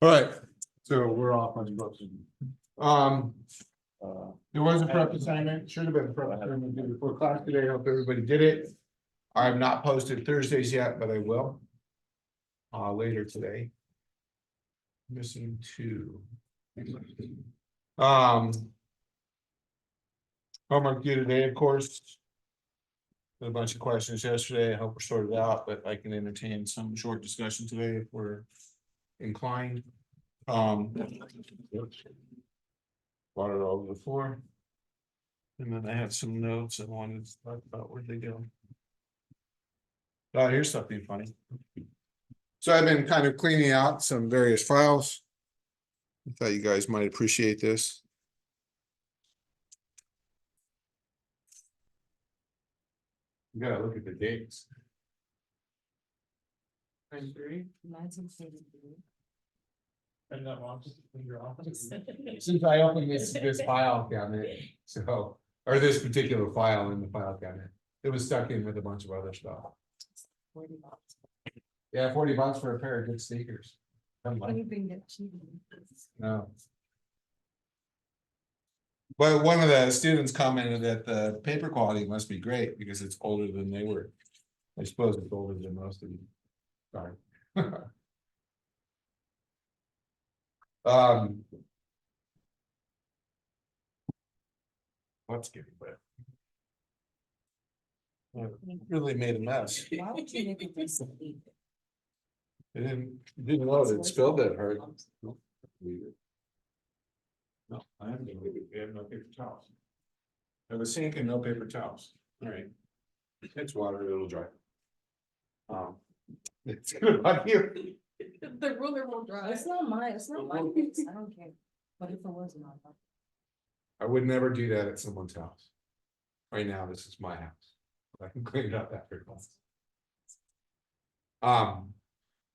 All right, so we're off on the books. There was a prep assignment, should have been a prep assignment due before class today. I hope everybody did it. I have not posted Thursdays yet, but I will. Later today. Missing two. Homework due today, of course. A bunch of questions yesterday. I hope we're sorted out, but I can entertain some short discussion today if we're inclined. Brought it all before. And then I have some notes I wanted to talk about where they go. Here's something funny. So I've been kind of cleaning out some various files. I thought you guys might appreciate this. You gotta look at the dates. 93? 1973. And that wrong in your office. Since I opened this file cabinet, so, or this particular file in the file cabinet, it was stuck in with a bunch of other stuff. 40 bucks. Yeah, $40 for a pair of good sneakers. Anything get cheap. No. But one of the students commented that the paper quality must be great because it's older than they were. I suppose it's older than most of you. Sorry. What's getting wet? Really made a mess. Why would you make it this deep? It didn't know that it spilled that hard. No, I have no paper towels. I have a sink and no paper towels. All right. It's water, it'll dry. It's good about you. The ruler will dry. It's not mine, it's not my piece, I don't care. But if it was not. I would never do that at someone's house. Right now, this is my house. I can clean it up after class.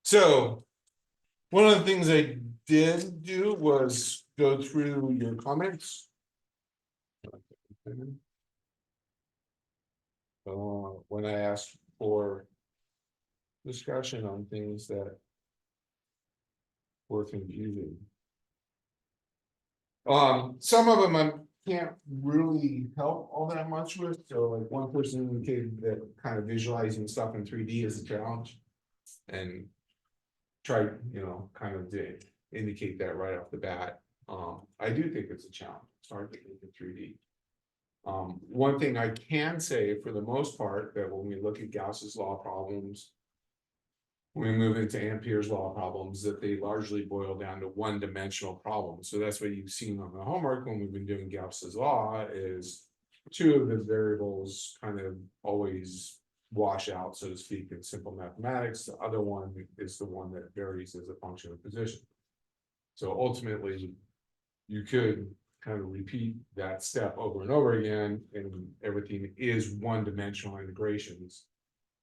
So one of the things I did do was go through your comments. When I asked for discussion on things that were confusing. Some of them I can't really help all that much with. So like one person indicated that kind of visualizing stuff in 3D is a challenge. And try, kind of to indicate that right off the bat. I do think it's a challenge. It's hard to think in 3D. One thing I can say for the most part, that when we look at Gauss's law problems, when we move into Ampere's law problems, that they largely boil down to one-dimensional problems. So that's what you've seen on the homework when we've been doing Gauss's law, is two of the variables kind of always wash out, so to speak, in simple mathematics. The other one is the one that varies as a function of position. So ultimately, you could kind of repeat that step over and over again, and everything is one-dimensional integrations.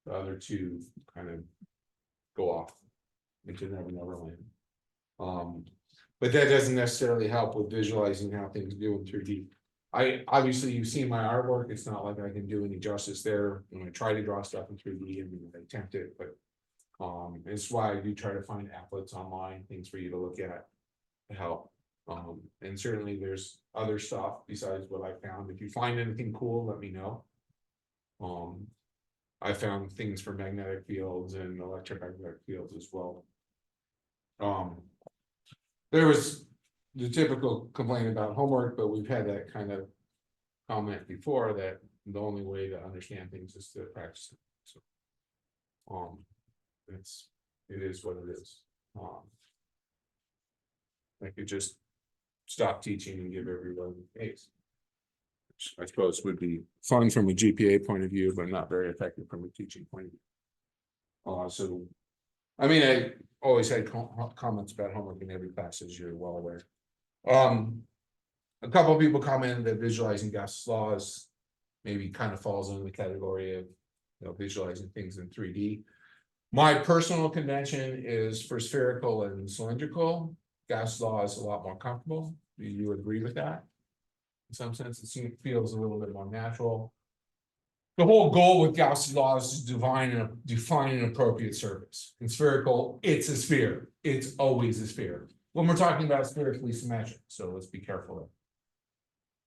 The other two kind of go off into never land. But that doesn't necessarily help with visualizing how things do in 3D. Obviously you've seen my artwork. It's not like I can do any justice there when I try to draw stuff in 3D and I attempt it, but it's why I do try to find applets online, things for you to look at to help. And certainly there's other stuff besides what I found. If you find anything cool, let me know. I found things for magnetic fields and electromagnetic fields as well. There was the typical complaint about homework, but we've had that kind of comment before, that the only way to understand things is to practice it. So, it is what it is. I could just stop teaching and give everyone A's, which I suppose would be fun from a GPA point of view, but not very effective from a teaching point of view. So, I mean, I always had comments about homework in every class, as you're well aware. A couple of people commented that visualizing Gauss's laws maybe kind of falls into the category of visualizing things in 3D. My personal convention is for spherical and cylindrical. Gauss's law is a lot more comfortable. Do you agree with that? In some sense, it feels a little bit more natural. The whole goal with Gauss's law is to define an appropriate surface. In spherical, it's a sphere. It's always a sphere. When we're talking about spherically symmetric, so let's be careful there.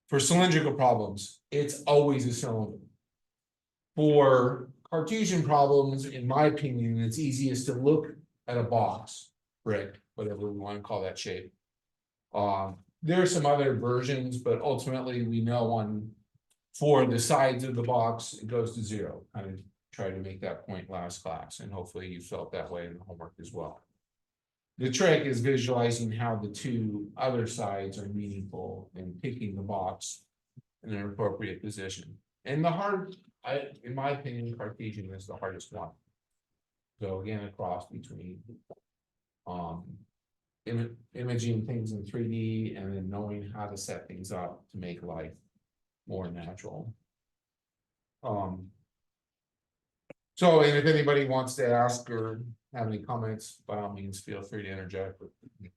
For cylindrical problems, it's always a cylinder. For Cartesian problems, in my opinion, it's easiest to look at a box, brick, whatever we want to call that shape. There are some other versions, but ultimately we know for the sides of the box, it goes to 0. I tried to make that point last class, and hopefully you felt that way in the homework as well. The trick is visualizing how the two other sides are meaningful and picking the box in an appropriate position. And in my opinion, Cartesian is the hardest one. So again, a cross between imaging things in 3D and then knowing how to set things up to make life more natural. So, and if anybody wants to ask or have any comments, by all means, feel free to interject, but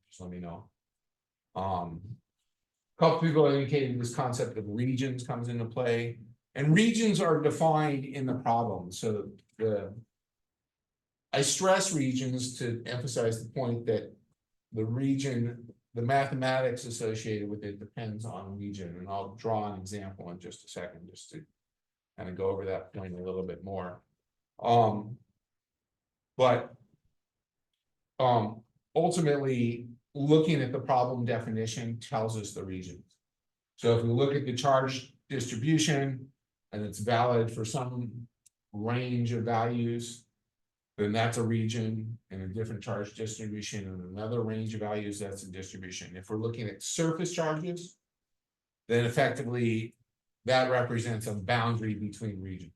just let me know. Couple people indicated this concept of regions comes into play, and regions are defined in the problem. So I stress regions to emphasize the point that the region, the mathematics associated with it depends on region, and I'll draw an example in just a second, just to kind of go over that point a little bit more. Ultimately, looking at the problem definition tells us the regions. So if we look at the charge distribution and it's valid for some range of values, then that's a region, and a different charge distribution and another range of values, that's a distribution. If we're looking at surface charges, then effectively that represents a boundary between regions.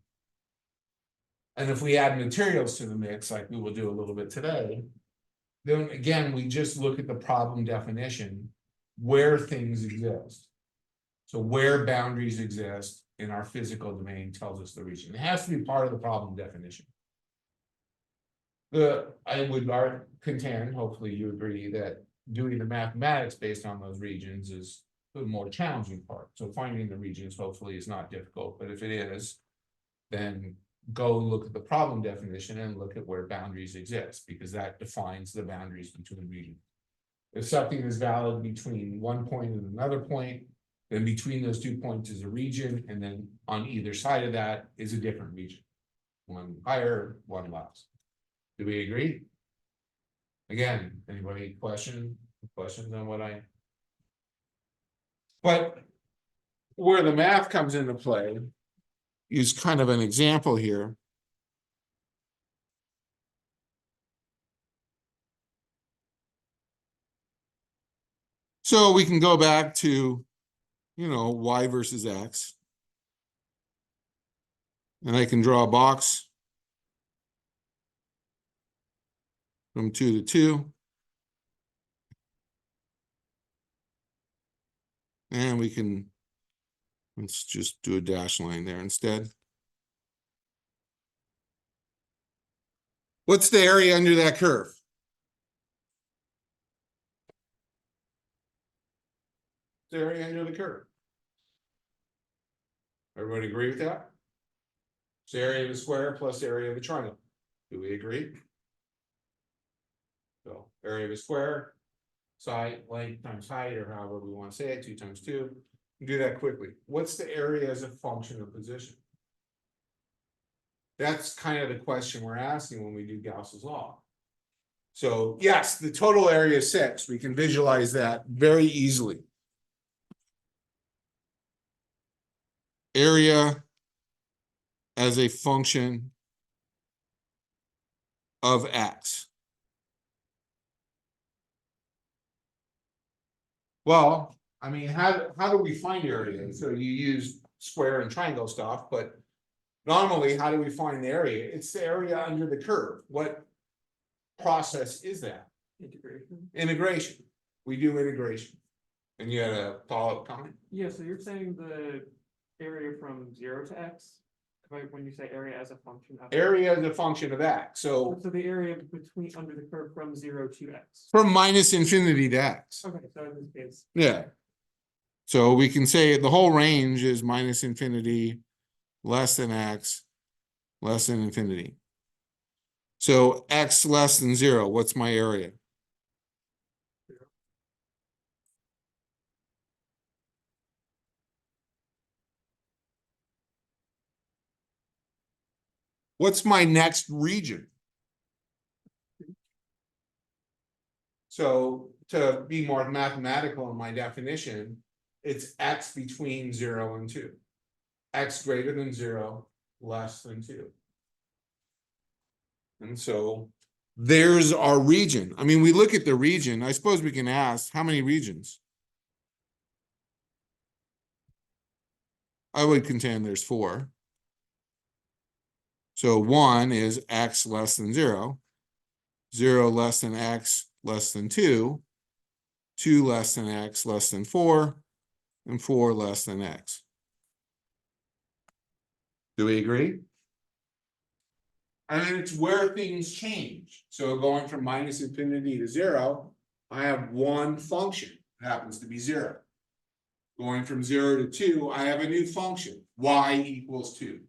And if we add materials to the mix, like we will do a little bit today, then again, we just look at the problem definition where things exist. So where boundaries exist in our physical domain tells us the region. It has to be part of the problem definition. I would contend, hopefully you agree, that doing the mathematics based on those regions is the more challenging part. So finding the regions hopefully is not difficult, but if it is, then go look at the problem definition and look at where boundaries exist, because that defines the boundaries between regions. If something is valid between one point and another point, then between those 2 points is a region, and then on either side of that is a different region. One higher, one less. Do we agree? Again, anybody questions on what But where the math comes into play is kind of an example here. So we can go back to, y versus x. And I can draw a box from 2 to 2. And let's just do a dash line there instead. What's the area under that curve? The area under the curve. Everybody agree with that? It's the area of a square plus the area of a triangle. Do we agree? So area of a square, side, length times height, or however we want to say it, 2 times 2. Do that quickly. What's the area as a function of position? That's kind of the question we're asking when we do Gauss's law. So yes, the total area is 6. We can visualize that very easily. Area as a function of x. Well, I mean, how do we find area? So you use square and triangle stuff, but normally, how do we find the area? It's the area under the curve. What process is that? Integration. We do integration. And you had a follow-up comment? Yeah, so you're saying the area from 0 to x, when you say area as a function of Area as a function of x. So the area between under the curve from 0 to x. from minus infinity to x. Okay, so in this case. Yeah. So we can say the whole range is minus infinity less than x less than infinity. So x less than 0, what's my area? What's my next region? So to be more mathematical in my definition, it's x between 0 and 2. X greater than 0, less than 2. And so there's our region. I mean, we look at the region. I suppose we can ask, how many regions? I would contend there's 4. So 1 is x less than 0, 0 less than x less than 2, 2 less than x less than 4, and 4 less than x. Do we agree? And it's where things change. So going from minus infinity to 0, I have one function. It happens to be 0. Going from 0 to 2, I have a new function, y equals 2.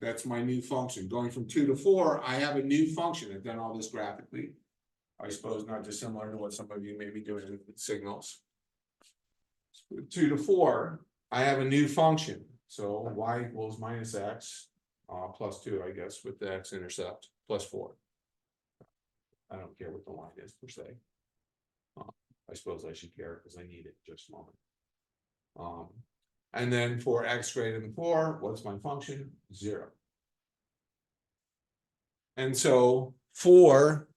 That's my new function. Going from 2 to 4, I have a new function. I've done all this graphically. I suppose not dissimilar to what some of you may be doing with signals. 2 to 4, I have a new function. So y equals minus x plus 2, I guess, with the x-intercept plus 4. I don't care what the line is per se. I suppose I should care because I need it just a moment. And then for x greater than 4, what's my function? 0. And so for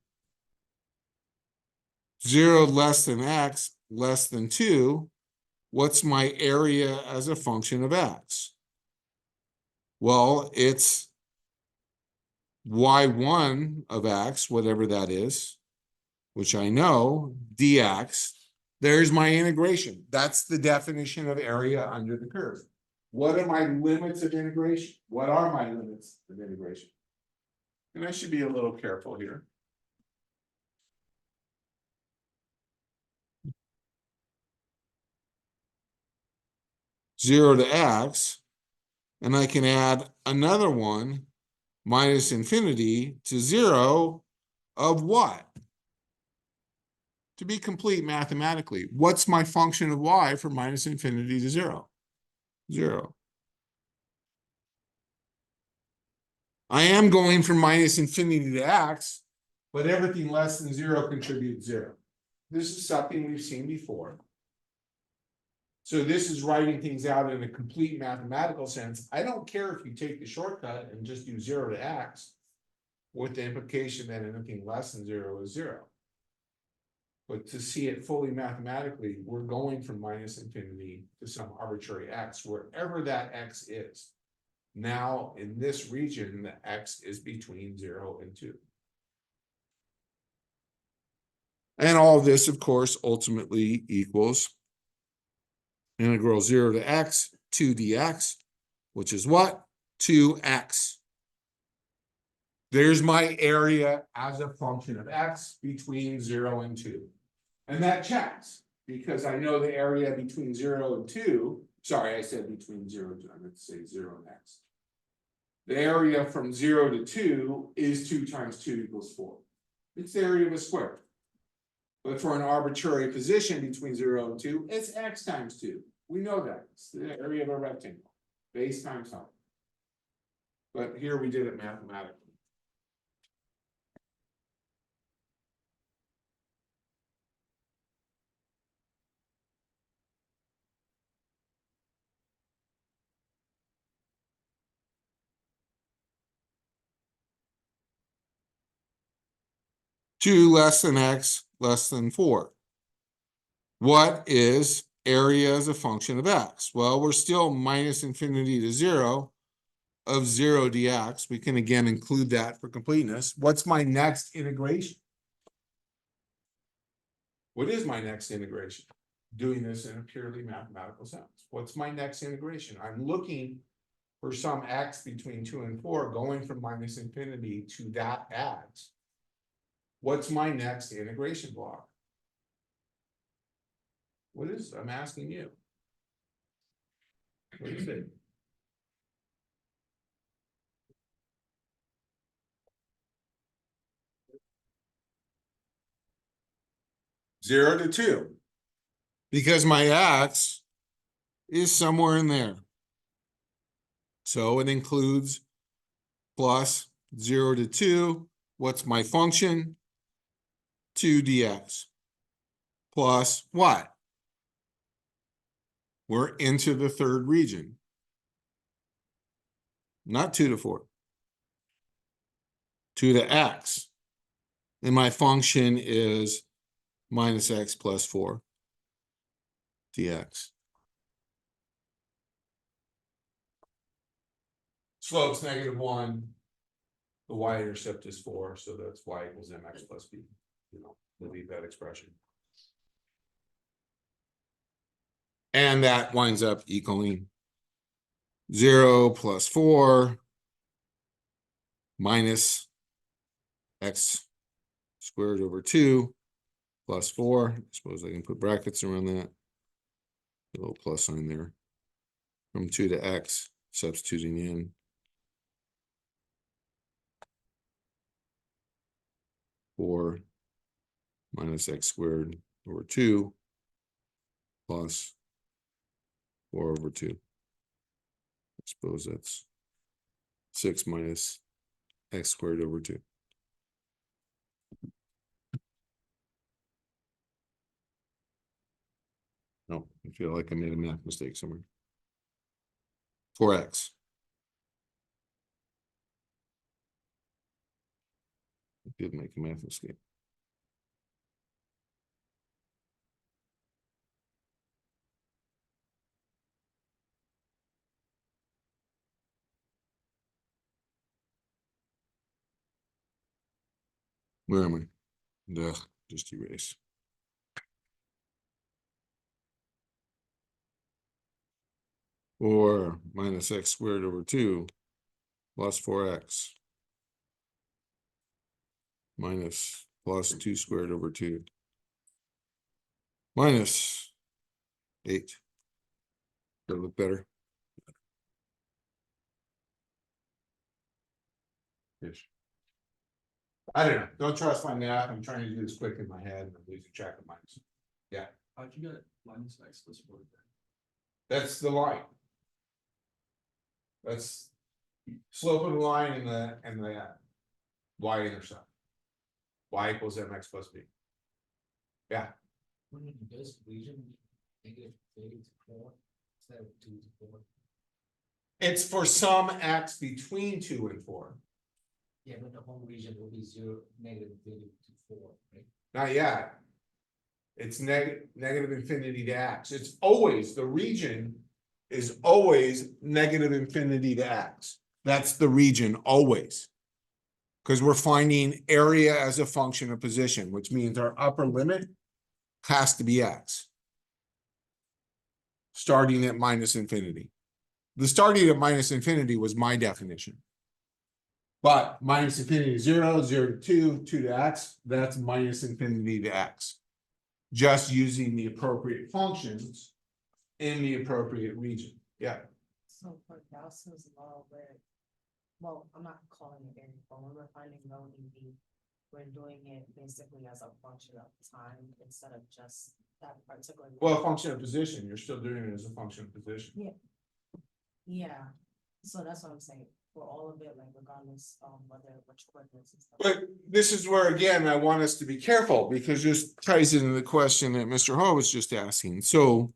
0 less than x less than 2, what's my area as a function of x? Well, it's y1 of x, whatever that is, which I know, dx. There's my integration. That's the definition of area under the curve. What are my limits of integration? What are my limits of integration? And I should be a little careful here. Zero to x, and I can add another one, minus infinity to 0 of what? To be complete mathematically, what's my function of y from minus infinity to 0? 0. I am going from minus infinity to x, but everything less than 0 contributes 0. This is something we've seen before. So this is writing things out in a complete mathematical sense. I don't care if you take the shortcut and just do 0 to x, with the implication that anything less than 0 is 0. But to see it fully mathematically, we're going from minus infinity to some arbitrary x, wherever that x is. Now, in this region, the x is between 0 and 2. And all of this, of course, ultimately equals integral 0 to x, 2 dx, which is what? 2x. There's my area as a function of x between 0 and 2. And that checks, because I know the area between 0 and 2, sorry, I said between 0 and 2, I meant to say 0 and x. The area from 0 to 2 is 2 times 2 equals 4. It's the area of a square. But for an arbitrary position between 0 and 2, it's x times 2. We know that. It's the area of a rectangle. Base times height. But here we did it mathematically. Two less than x less than 4. What is area as a function of x? Well, we're still minus infinity to 0 of 0 dx. We can again include that for completeness. What's my next integration? What is my next integration? Doing this in a purely mathematical sense. What's my next integration? I'm looking for some x between 2 and 4 going from minus infinity to that x. What's my next integration block? What is, I'm asking you. What is it? 0 to 2. Because my x is somewhere in there. So it includes plus 0 to 2. What's my function? 2 dx. Plus what? We're into the third region. Not 2 to 4. 2 to x. And my function is minus x plus 4 dx. Slope's -1. The y-intercept is 4, so that's y equals mx plus b. You know, delete that expression. And that winds up equaling 0 plus 4 minus x squared over 2 plus 4. I suppose I can put brackets around that. A little plus sign there. From 2 to x, substituting in. Four minus x squared over 2 plus 4 over 2. I suppose that's 6 minus x squared over 2. No, I feel like I made a math mistake somewhere. 4x. I did make a math mistake. Where am I? Ugh, just erase. Or minus x squared over 2 plus 4x minus plus 2 squared over 2 minus 8. Does it look better? Ish. I don't know. Don't trust my math. I'm trying to do this quick in my head and I'm losing track of mine. Yeah. How'd you get minus x plus 4 then? That's the line. That's slope of the line and the y-intercept. Y equals mx plus b. Yeah. When in this region, negative 3 to 4 instead of 2 to 4. It's for some x between 2 and 4. Yeah, but the whole region will be 0, negative 30 to 4, right? Not yet. It's negative infinity to x. It's always, the region is always negative infinity to x. That's the region always. Because we're finding area as a function of position, which means our upper limit has to be x. Starting at minus infinity. The starting at minus infinity was my definition. But minus infinity to 0, 0 to 2, 2 to x, that's minus infinity to x. Just using the appropriate functions in the appropriate region. Yeah. So for Gauss's law, where, well, I'm not calling it area, but when we're finding rho and v, we're doing it basically as a function of time instead of just that particular. Well, a function of position, you're still doing it as a function of position. Yeah, so that's what I'm saying, for all of it, like regardless of whether which coordinates and stuff. But this is where, again, I want us to be careful because this ties into the question that Mr. Ho was just asking. So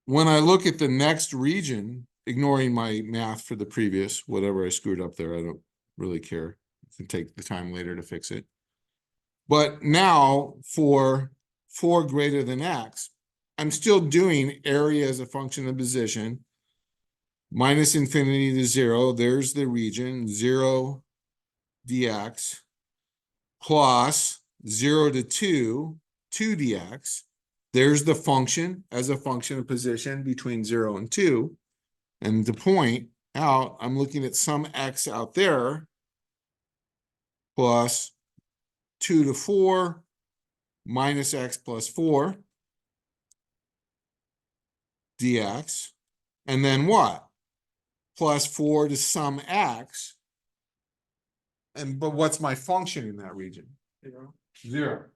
when I look at the next region, ignoring my math for the previous, whatever I screwed up there, I don't really care. I can take the time later to fix it. But now for 4 greater than x, I'm still doing area as a function of position. Minus infinity to 0, there's the region, 0 dx, plus 0 to 2, 2 dx. There's the function as a function of position between 0 and 2. And to point out, I'm looking at some x out there, plus 2 to 4, minus x plus 4 dx. And then what? Plus 4 to some x. But what's my function in that region? 0. 0.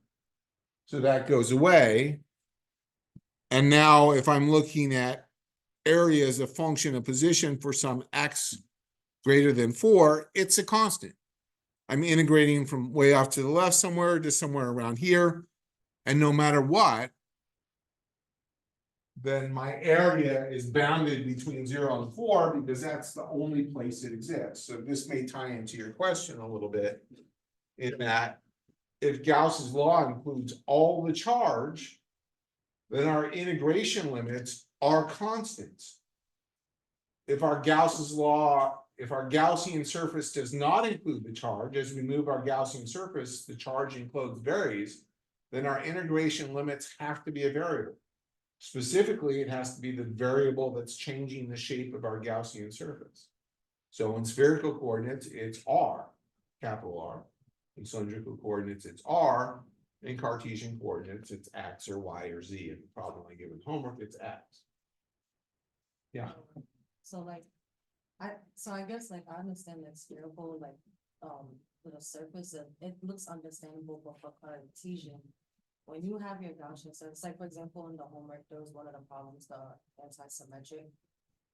So that goes away. And now if I'm looking at area as a function of position for some x greater than 4, it's a constant. I'm integrating from way off to the left somewhere to somewhere around here. And no matter what, then my area is bounded between 0 and 4 because that's the only place it exists. So this may tie into your question a little bit in that if Gauss's law includes all the charge, then our integration limits are constants. If our Gauss's law, if our Gaussian surface does not include the charge, as we move our Gaussian surface, the charge enclosed varies, then our integration limits have to be a variable. Specifically, it has to be the variable that's changing the shape of our Gaussian surface. So in spherical coordinates, it's R, capital R. In cylindrical coordinates, it's R. In Cartesian coordinates, it's X or Y or Z. In the problem I give in homework, it's X. Yeah. So like, I guess like I understand that spherical, like, little surface, it looks understandable, but for Cartesian, when you have your Gaussian surface, like for example, in the homework, there was one of the problems, the anti-symmetric.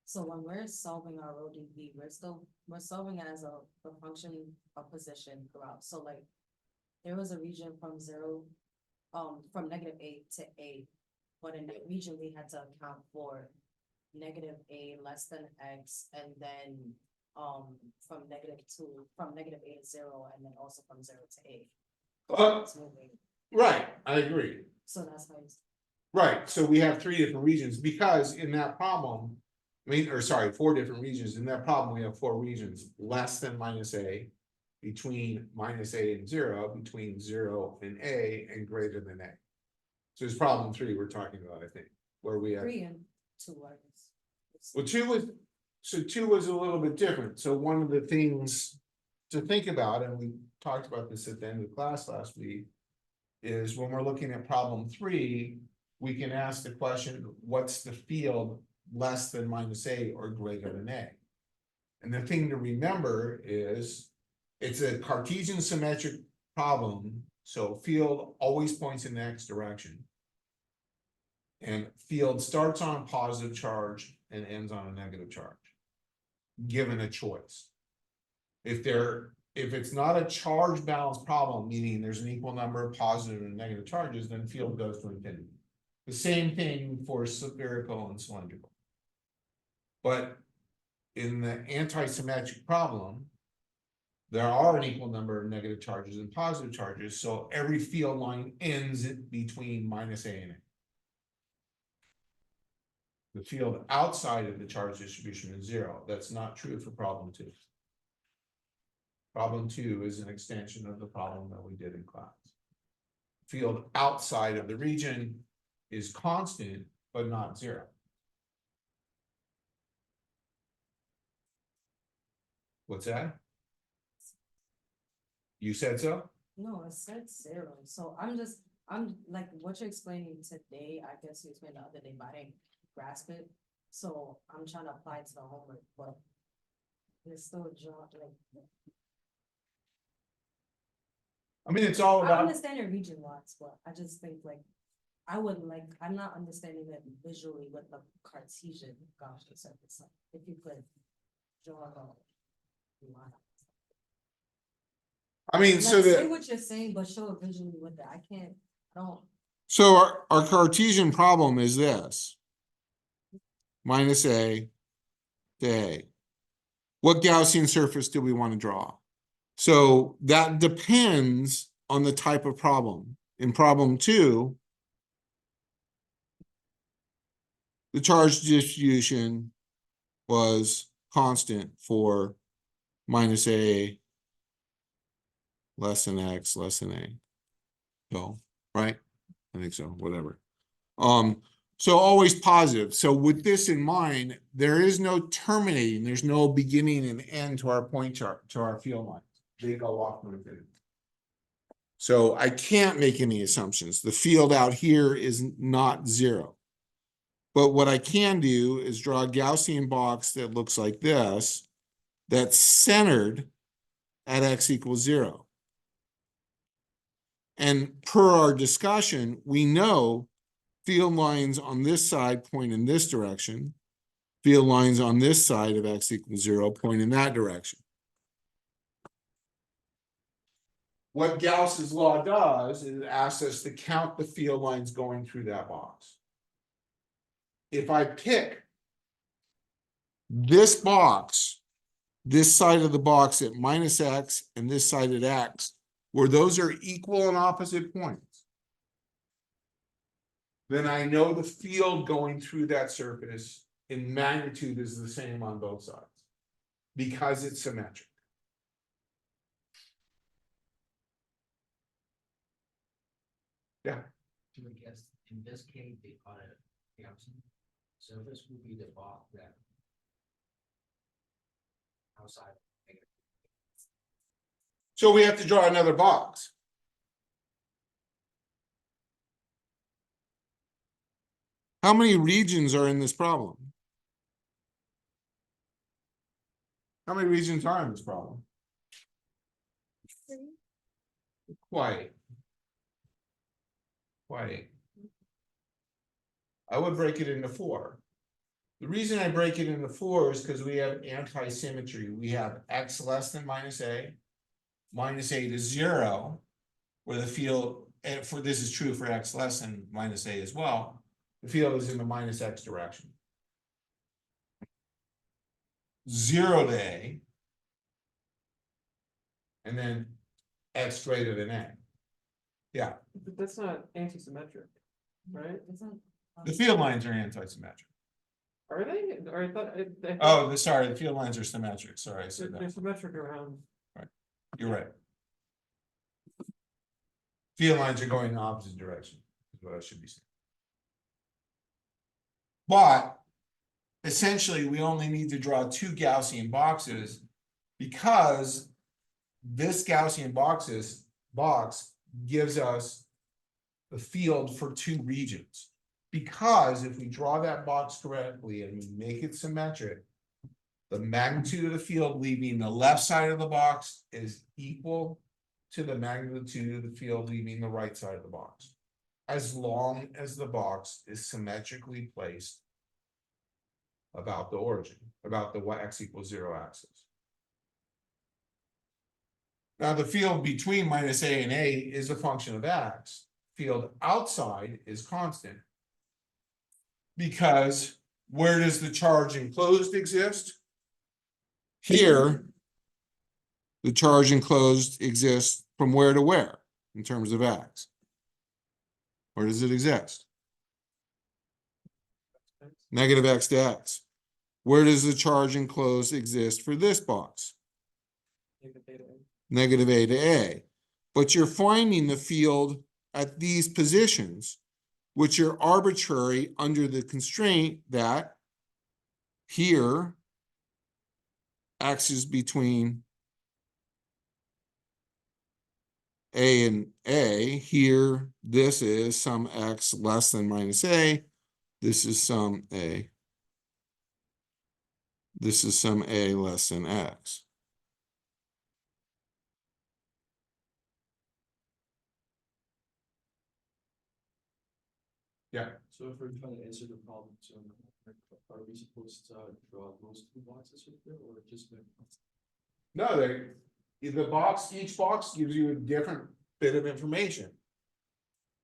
So when we're solving our ODP, we're solving it as a function of position throughout. So like, there was a region from 0, from -a to a, but in that region, we had to account for -a less than x, and then from -a to 0, and then also from 0 to a. It's moving. Right, I agree. So that's how it's. Right, so we have 3 different regions because in that problem, I mean, or sorry, 4 different regions. In that problem, we have 4 regions, less than -a, between -a and 0, between 0 and a, and greater than a. So it's problem 3 we're talking about, I think, where we have. 3 and 2 words. Well, 2 was a little bit different. So one of the things to think about, and we talked about this at the end of class last week, is when we're looking at problem 3, we can ask the question, what's the field less than -a or greater than a? And the thing to remember is it's a Cartesian symmetric problem, so field always points in the x direction. And field starts on a positive charge and ends on a negative charge, given a choice. If it's not a charge balance problem, meaning there's an equal number of positive and negative charges, then field goes to infinity. The same thing for spherical and cylindrical. But in the anti-symmetric problem, there are an equal number of negative charges and positive charges, so every field line ends between -a and a. The field outside of the charge distribution is 0. That's not true for problem 2. Problem 2 is an extension of the problem that we did in class. Field outside of the region is constant, but not 0. What's that? You said so? No, it said 0. So I'm like, what you're explaining today, I guess you explained the other day, but I didn't grasp it. So I'm trying to apply it to the homework, but it's still a job, like. I mean, it's all I about, understand your region lots, but I just think like, I'm not understanding it visually with the Cartesian Gaussian surface. Like, if you could draw a line. I mean, so Say that, what you're saying, but show it visually with it. I don't. so our Cartesian problem is this. -a to a. What Gaussian surface do we want to draw? So that depends on the type of problem. In problem 2, the charge distribution was constant for -a less than x less than a. So, right? I think so, whatever. So always positive. So with this in mind, there is no terminating, there's no beginning and end to our point chart, to our field lines. They go off to infinity. So I can't make any assumptions. The field out here is not 0. But what I can do is draw a Gaussian box that looks like this, that's centered at x equals 0. And per our discussion, we know field lines on this side point in this direction. Field lines on this side of x equals 0 point in that direction. What Gauss's law does is it asks us to count the field lines going through that box. If I pick this box, this side of the box at minus x and this side at x, where those are equal and opposite points, then I know the field going through that surface in magnitude is the same on both sides because it's symmetric. Yeah. So I guess in this case, the other Gaussian surface would be the box that outside. So we have to draw another box. How many regions are in this problem? How many regions are in this problem? Quite. I would break it into 4. The reason I break it into 4 is because we have anti-symmetry. We have x less than minus a to 0, where the field, and for this is true for x less than minus a as well, the field is in the minus x direction. 0 to a, and then x greater than a. Yeah, But that's not anti-symmetric, right? the field lines are anti-symmetric. Are they? Or I thought. Oh, sorry, the field lines are symmetric. Sorry, I said They're that. symmetric around. You're right. Field lines are going in the opposite direction, is what I should be saying. But essentially, we only need to draw 2 Gaussian boxes because this Gaussian box gives us the field for 2 regions. Because if we draw that box correctly and we make it symmetric, the magnitude of the field leaving the left side of the box is equal to the magnitude of the field leaving the right side of the box, as long as the box is symmetrically placed about the origin, about the x equals 0 axis. Now the field between minus a and a is a function of x. Field outside is constant. Because where does the charge enclosed exist? Here, the charge enclosed exists from where to where in terms of x? Where does it exist? Negative x to x. Where does the charge enclosed exist for this box? Negative a to a. But you're finding the field at these positions, which are arbitrary under the constraint that here, x is between a and a. Here, this is some x less than minus a. This is some a. This is some a less than x. Yeah. So if we're trying to answer the problem, so are we supposed to draw those 2 boxes right there, or just No, each box gives you a different bit of information.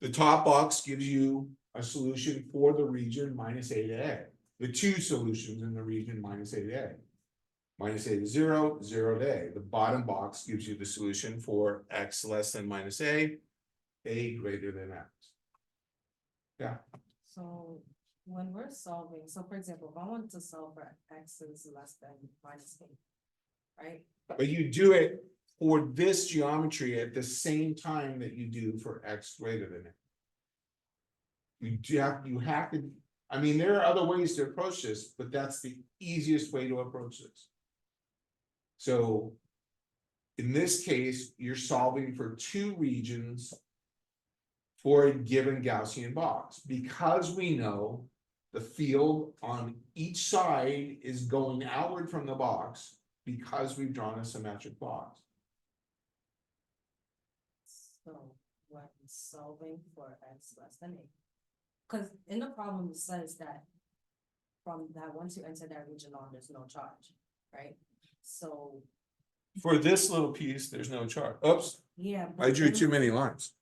The top box gives you a solution for the region minus a to a. The 2 solutions in the region minus a to a. Minus a to 0, 0 to a. The bottom box gives you the solution for x less than minus a greater than x. Yeah. So when we're solving, so for example, if I want to solve for x is less than minus 8, right? But you do it for this geometry at the same time that you do for x greater than it. You have to, I mean, there are other ways to approach this, but that's the easiest way to approach this. So in this case, you're solving for 2 regions for a given Gaussian box, because we know the field on each side is going outward from the box because we've drawn a symmetric box. So when solving for x less than a. Cause in the problem it says that from that, once you enter that region on, there's no charge, right? So, For this little piece, there's no chart. Oops, yeah. I but drew then- too many lines.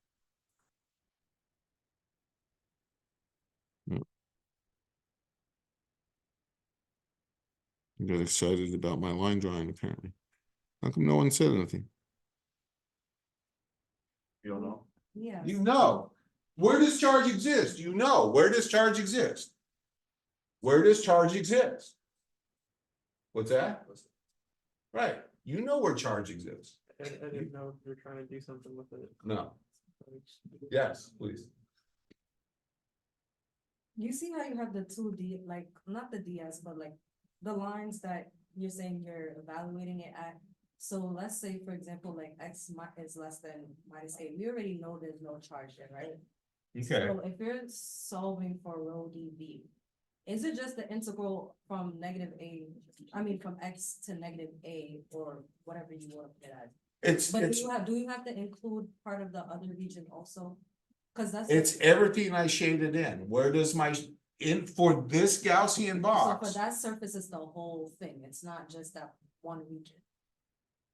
I got excited about my line drawing, apparently. How come no one said anything? You don't know? Yeah. You know, where does charge exist? You know, where does charge exist? Where does charge exist? What's that? Right, you know where charge exists. I didn't know if you were trying to do something with it. No, yes, please. You see how you have the 2D, like, not the DS, but like the lines that you're saying you're evaluating it at. So let's say, for example, like is less than minus a, we already know there's no charge there, right? Okay, So if you're solving for rho dv, is it just the integral from negative a, I mean, from x to negative a, or whatever you want to put it as? But do you have to include part of the other region also? Cause that's. it's everything I shaded in. Where does for this Gaussian So box? for that surface, it's the whole thing, it's not just that one region.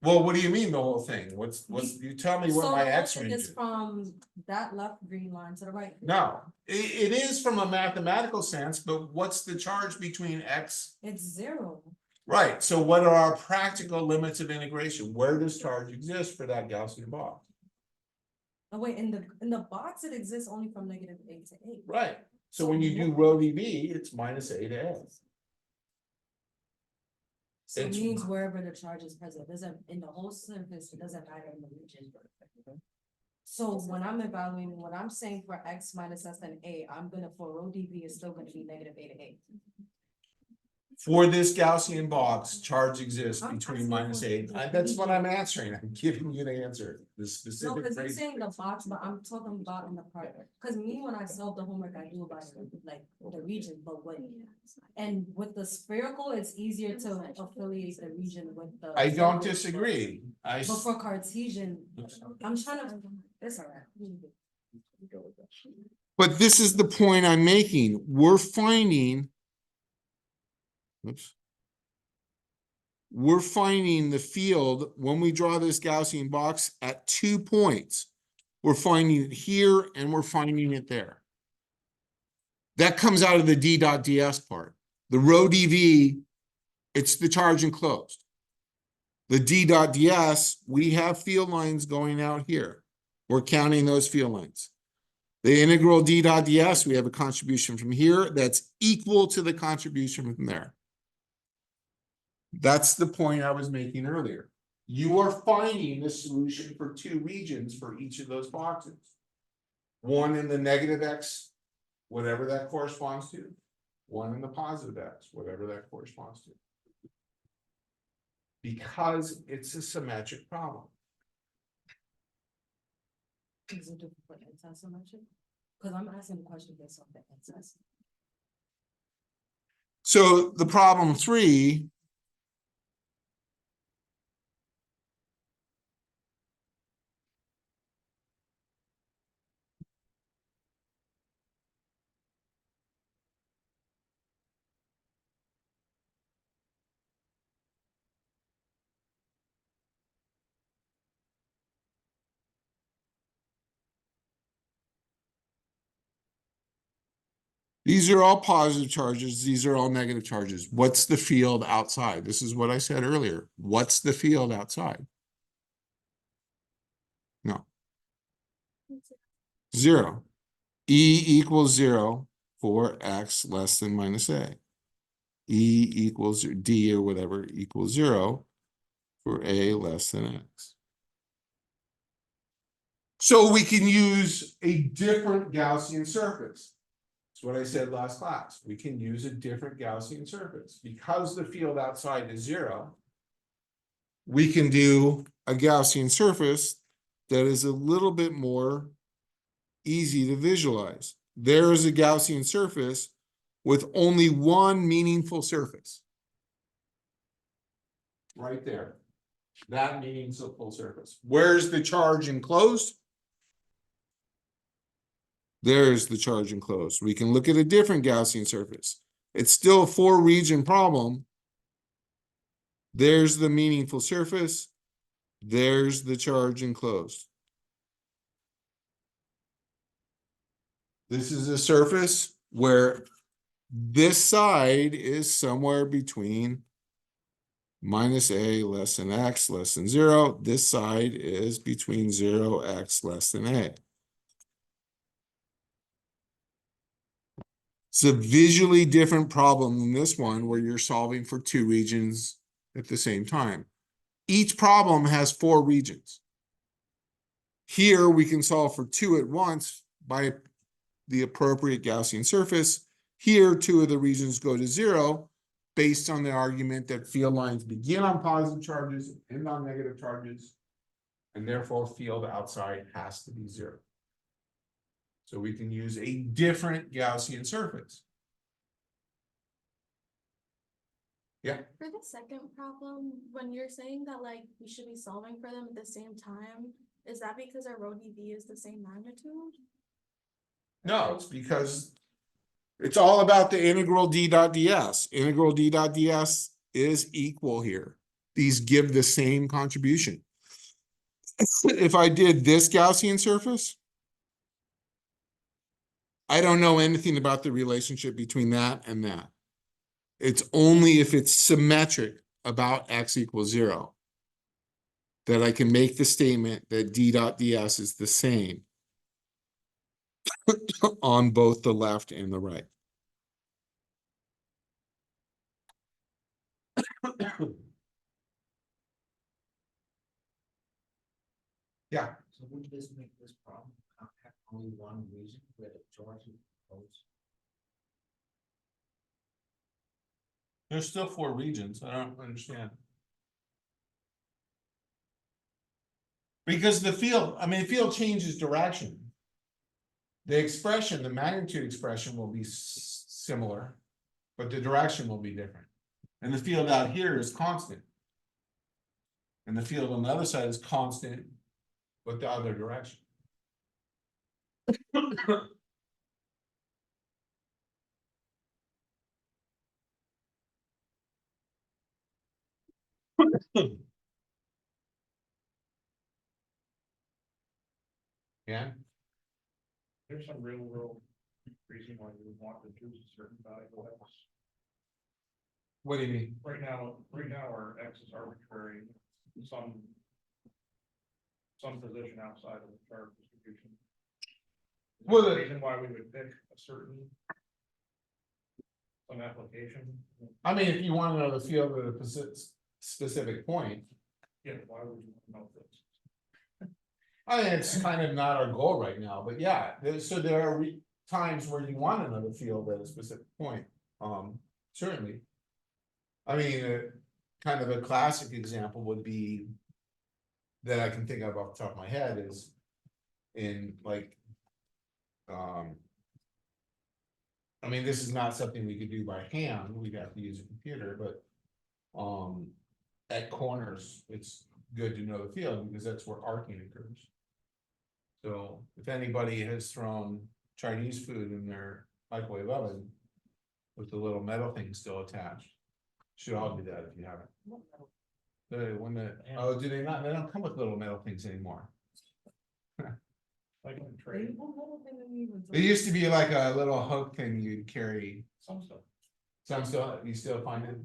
Well, what do you mean the whole thing? You tell me what So my the whole X thing range is is. from that left green line to the right. No, it is from a mathematical sense, but what's the charge between X? It's 0. Right, so what are our practical limits of integration? Where does charge exist for that Gaussian box? Oh, wait, in the box, it exists only from negative a to a. Right, so when you do rho dV, it's minus a to a. So it It's- means wherever the charge is present, doesn't, in the whole surface, it doesn't matter in the region. So when I'm evaluating, what I'm saying for x minus less than a, I'm gonna, for rho dv is still gonna be negative a to a. For this Gaussian box, charge exists I'm between asking minus for a, the that's what I'm region. answering, I'm giving you the answer, the No, specific. cause you're phrase. saying the box, but I'm talking about in the part, cause me, when I solve the homework, I do about like the region, but what. And with the spherical, it's easier to affiliate the region with the. I don't surface, disagree, But for Cartesian, I'm trying to, it's alright. But this is the point I'm making, we're finding. Oops. We're finding the field, when we draw this Gaussian box, at 2 points. We're finding it here and we're finding it there. That comes out of the d dot ds part. The rho dv, it's the charge enclosed. The d dot ds, we have field lines going out here. We're counting those field lines. The integral d dot ds, we have a contribution from here that's equal to the contribution from there. That's the point I was making earlier. You are finding the solution for 2 regions for each of those boxes. One in the negative x, whatever that corresponds to. One in the positive x, whatever that corresponds to. Because it's a symmetric problem. Is it different for intense symmetry? Cause I'm asking the question based on the intense. So the problem 3. These are all positive charges. These are all negative charges. What's the field outside? This is what I said earlier. What's the field outside? No. 0. E equals 0 for x less than minus a. E equals d or whatever equals 0 for a less than x. So we can use a different Gaussian surface. That's what I said last class. We can use a different Gaussian surface. Because the field outside is 0, we can do a Gaussian surface that is a little bit more easy to visualize. There is a Gaussian surface with only one meaningful surface. Right there. That meaningful surface. Where's the charge enclosed? There's the charge enclosed. We can look at a different Gaussian surface. It's still a 4-region problem. There's the meaningful surface. There's the charge enclosed. This is a surface where this side is somewhere between minus a less than x less than 0. This side is between 0, x less than a. It's a visually different problem than this one where you're solving for 2 regions at the same time. Each problem has 4 regions. Here we can solve for 2 at once by the appropriate Gaussian surface. Here, 2 of the regions go to 0 based on the argument that field lines begin on positive charges and end on negative charges, and therefore field outside has to be 0. So we can use a different Gaussian surface. Yeah. For the second problem, when you're saying that like we should be solving for them at the same time, is that because our rho dV is the same magnitude? No, it's because it's all about the integral d dot ds. Integral d dot ds is equal here. These give the same contribution. If I did this Gaussian surface, I don't know anything about the relationship between that and that. It's only if it's symmetric about x equals 0 that I can make the statement that d dot ds is the same on both the left and the right. Yeah. So would this make this problem have only one region where the charge is close? There's still 4 regions. I don't understand. Because the field, I mean, the field changes direction. The expression, the magnitude expression will be similar, but the direction will be different. And the field out here is constant. And the field on the other side is constant, but the other direction. Yeah. There's some real world reason why you would want to choose a certain value of x. What do you mean? Right now our x is arbitrary, some position outside of the chart distribution. Is there Well, a reason why we would pick a certain some application? I mean, if you want to know the field at a specific point, Yeah, why would you know this? I mean, it's kind of not our goal right now, but yeah, so there are times where you want to know the field at a specific point. Certainly. I mean, kind of a classic example would be that I can think of off the top of my head is in like, I mean, this is not something we could do by hand. We'd have to use a computer, but at corners, it's good to know the field because that's where arcing occurs. So if anybody has thrown Chinese food in their microwave oven with the little metal thing still attached, should all do that if you haven't. Oh, do they not? They don't come with little metal things anymore. Like in trade, It used to be like a little hook thing you'd carry. some stuff. Some still, you still find it.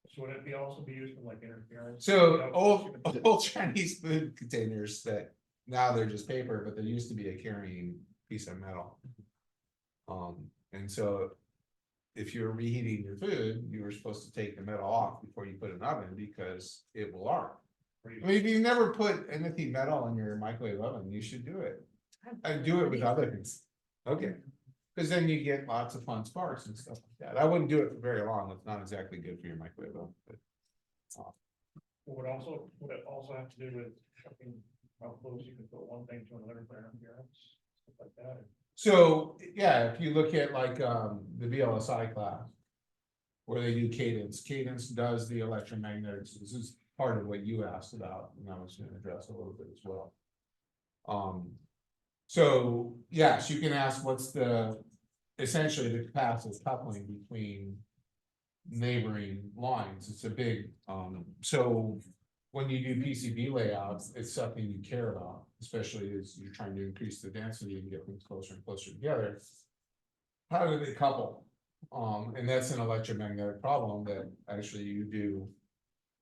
So would it be also be used for like interference? So old Chinese food containers that now they're just paper, but there used to be a carrying piece of metal. And so if you're reheating your food, you were supposed to take the metal off before you put it in the oven because it will arc. I mean, if you've never put anything metal in your microwave oven, you should do it. I do it with other things. Okay. Because then you get lots of fun sparks and stuff like that. I wouldn't do it for very long. It's not exactly good for your microwave oven, but. Would it also have to do with checking how close you can put one thing to another for interference, stuff like that? So, yeah, if you look at like, the VLSI class. Where they do cadence does the electromagnetics. This is part of what you asked about, and I was gonna address a little bit as well. So, yes, you can ask what's essentially the capacitive coupling between neighboring lines. It's a big, so when you do PCB layouts, it's something you care about, especially as you're trying to increase the density and get things closer and closer together. How do they couple? And that's an electromagnetic problem that actually you do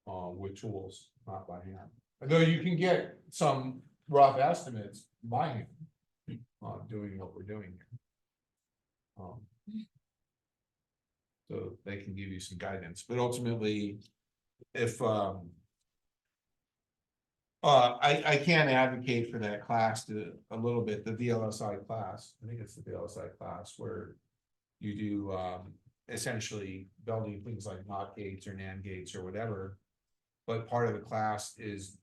with tools, not by hand. Although you can get some rough estimates by hand, doing what we're doing here. So they can give you some guidance, but ultimately, if I can advocate for that class to a little bit, the VLSI class, I think it's the VLSI class where you do essentially building things like NOT gates or NAND gates or whatever. But part of the class is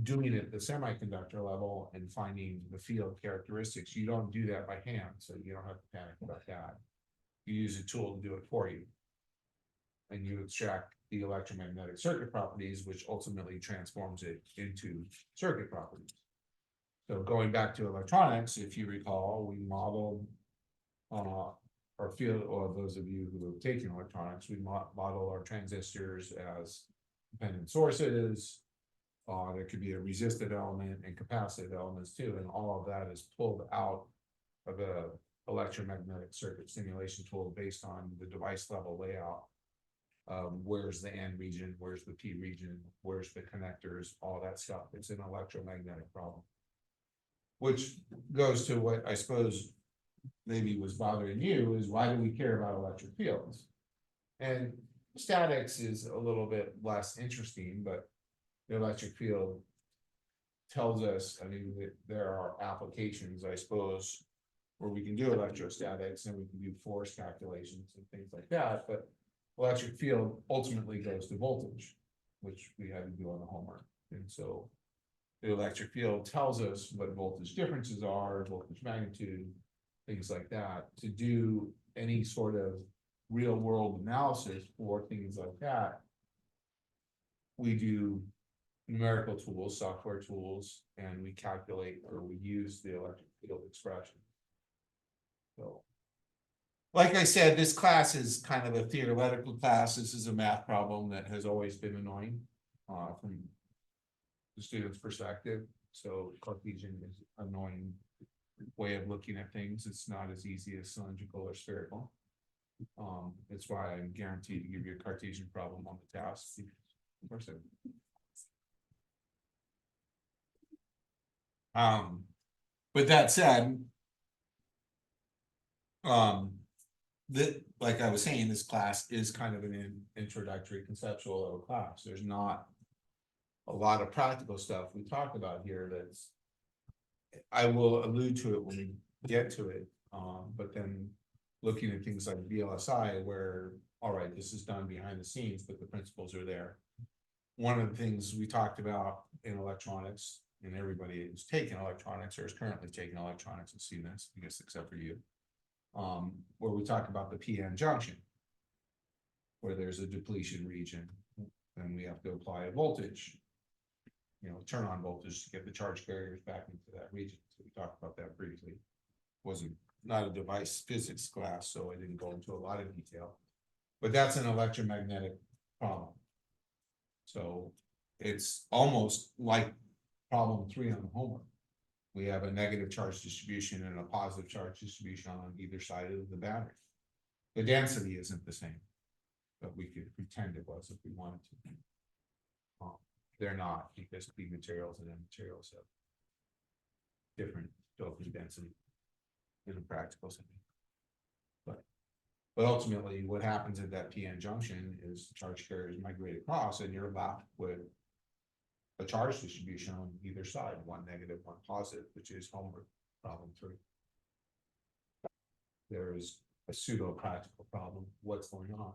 doing it at the semiconductor level and finding the field characteristics. You don't do that by hand, so you don't have to panic about that. You use a tool to do it for you. And you extract the electromagnetic circuit properties, which ultimately transforms it into circuit properties. So going back to electronics, if you recall, we modeled our field, or those of you who have taken electronics, we model our transistors as dependent sources. There could be a resistive element and capacitive elements too, and all of that is pulled out of the electromagnetic circuit simulation tool based on the device level layout. Where's the N region, where's the P region, where's the connectors, all that stuff. It's an electromagnetic problem. Which goes to what I suppose maybe was bothering you, is why do we care about electric fields? And statics is a little bit less interesting, but the electric field tells us, I mean, there are applications, I suppose, where we can do electrostatics and we can do force calculations and things like that, but electric field ultimately goes to voltage, which we had to do on the homework. And so the electric field tells us what voltage differences are, voltage magnitude, things like that. To do any sort of real world analysis for things like that, we do numerical tools, software tools, and we calculate, or we use the electric field expression. So, like I said, this class is kind of a theoretical class. This is a math problem that has always been annoying from the student's perspective. So Cartesian is an annoying way of looking at things. It's not as easy as cylindrical or spherical. That's why I'm guaranteed to give you a Cartesian problem on the test. Of course but that said, that, like I was saying, this class is kind of an introductory conceptual level class. There's not a lot of practical stuff we talk about here. That's, I will allude to it when we get to it. But then looking at things like VLSI, where, all right, this is done behind the scenes, but the principles are there. One of the things we talked about in electronics, and everybody who's taking electronics or is currently taking electronics has seen this, I guess, except for you. Where we talk about the PN junction, where there's a depletion region, and we have to apply a voltage, turn on voltage to get the charge carriers back into that region. So we talked about that briefly. Wasn't not a device physics class, so I didn't go into a lot of detail, but that's an electromagnetic problem. So it's almost like problem 3 on the homework. We have a negative charge distribution and a positive charge distribution on either side of the battery. The density isn't the same, but we could pretend it was if we wanted to. They're not, because P materials and N materials have different doping density in a practical setting. But ultimately, what happens at that PN junction is charge carriers migrate across, and you're left with a charge distribution on either side, one negative, one positive, which is homework problem 3. There is a pseudo practical problem, what's going on.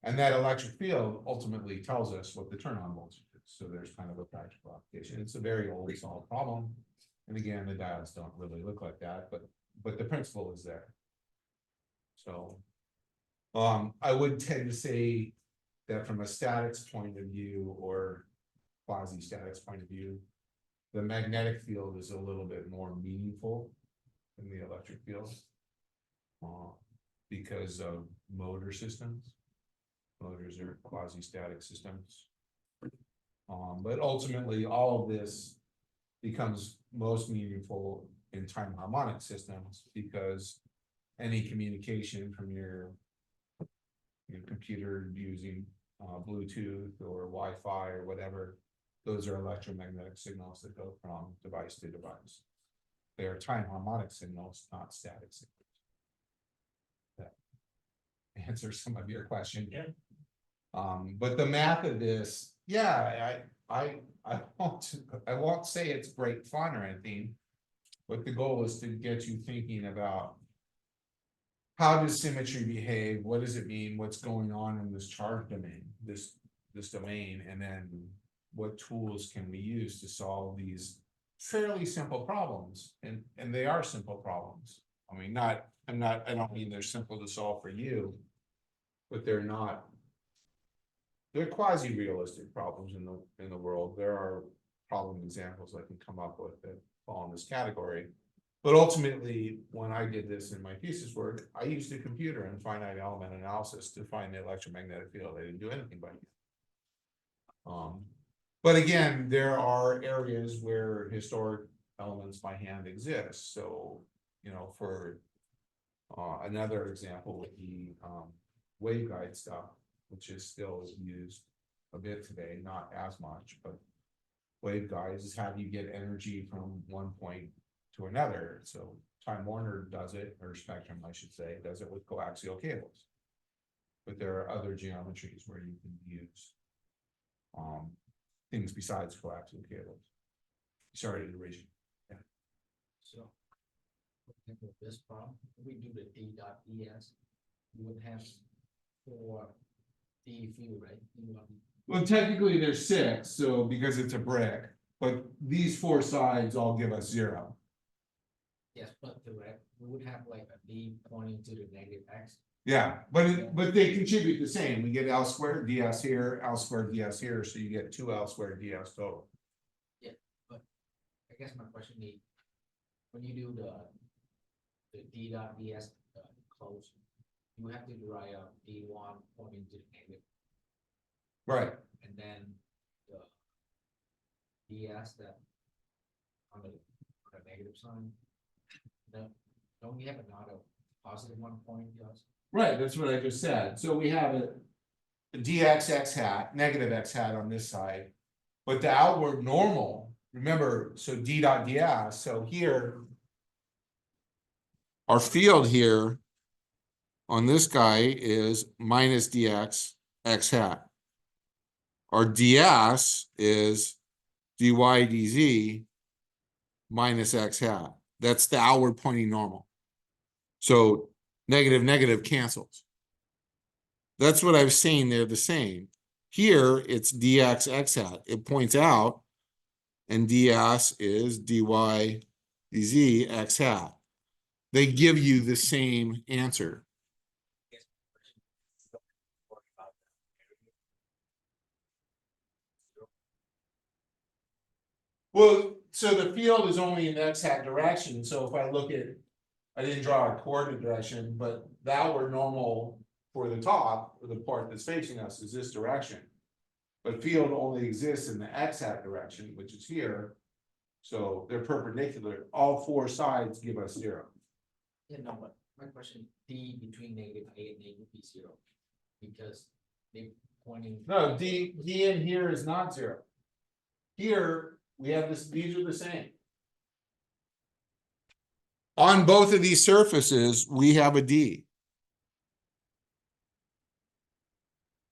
And that electric field ultimately tells us what the turn on voltage is. So there's kind of a practical application. It's a very old solved problem. And again, the diodes don't really look like that, but the principle is there. So I would tend to say that from a statics point of view, or quasi-statics point of view, the magnetic field is a little bit more meaningful than the electric field. Because of motor systems. Motors are quasi-static systems. But ultimately, all of this becomes most meaningful in time harmonic systems because any communication from your computer using Bluetooth or Wi-Fi or whatever, those are electromagnetic signals that go from device to device. They are time harmonic signals, not static signals. That answers some of your question. Yeah. But the math of this, yeah, I won't say it's great fun or anything. But the goal is to get you thinking about how does symmetry behave? What does it mean? What's going on in this charge domain, this domain, and then what tools can we use to solve these fairly simple problems? And they are simple problems. I mean, I don't mean they're simple to solve for you, but they're not. They're quasi-realistic problems in the world. There are problem examples I can come up with that fall in this category. But ultimately, when I did this in my thesis work, I used a computer and finite element analysis to find the electromagnetic field. I didn't do anything by hand. But again, there are areas where historic elements by hand exist. So, for another example would be waveguide stuff, which is still used a bit today, not as much, but waveguides is how do you get energy from one point to another. So Time Warner does it, or Spectrum, I should say, does it with coaxial cables. But there are other geometries where you can use things besides coaxial cables. Sorry to raise you. So. For example, this problem, if we do the D.ES, you would have for the field, right? Well, technically there's 6, so because it's a brick, but these 4 sides all give us 0. Yes, but direct, we would have like a D pointing to the negative X. Yeah, but they contribute the same. We get L squared ds here, L squared ds here, so you get 2L squared ds total. Yeah, but I guess my question is, when you do the D.ES close, you have to derive out D1 pointing to the negative, Right. and then the DS that on the negative sign. Don't we have another positive one pointing to us? Right, that's what I just said. So we have a dx x hat, negative x hat on this side. But the outward normal, remember, so d dot ds, so here. Our field here on this guy is minus dx x hat. Our ds is dy dz minus x hat. That's the outward pointing normal. So negative cancels. That's what I was saying, they're the same. Here it's dx x hat. It points out, and ds is dy dz x hat. They give you the same answer. Well, so the field is only in the x hat direction. So if I look at, I didn't draw a coordinate direction, but the outward normal for the top, or the part that's facing us, is this direction. But field only exists in the x hat direction, which is here. So they're perpendicular. All 4 sides give us 0. Yeah, no, but my question, D between negative A and negative B 0, because they pointing. No, D in here is not 0. Here we have this, these are the same. On both of these surfaces, we have a D.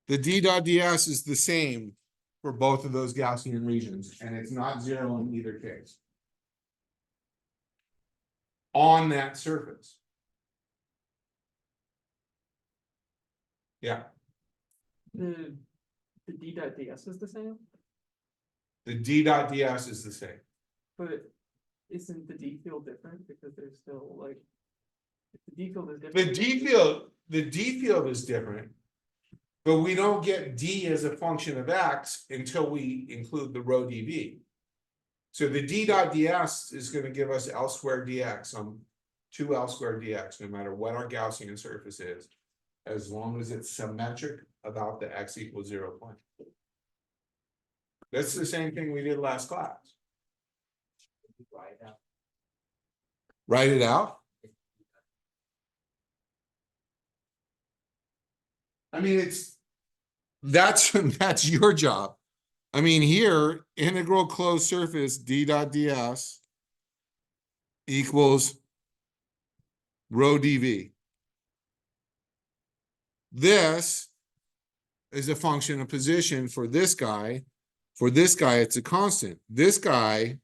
The D dot ds is the same for both of those Gaussian regions, and it's not 0 in either case. On that surface. Yeah, The D.DS is the same, the D dot ds is the same. but isn't the D field different because there's still like. If the D field is different. The D field is different. But we don't get D as a function of X until we include the rho dV. So the d dot ds is gonna give us L squared dx, 2L squared dx, no matter what our Gaussian surface is. As long as it's symmetric about the x equals 0 point. That's the same thing we did last class. Right now. Write it out. I mean, that's that's your job. I mean, here, integral closed surface d dot ds equals rho dv. This is a function of position for this guy. For this guy, it's a constant. This guy,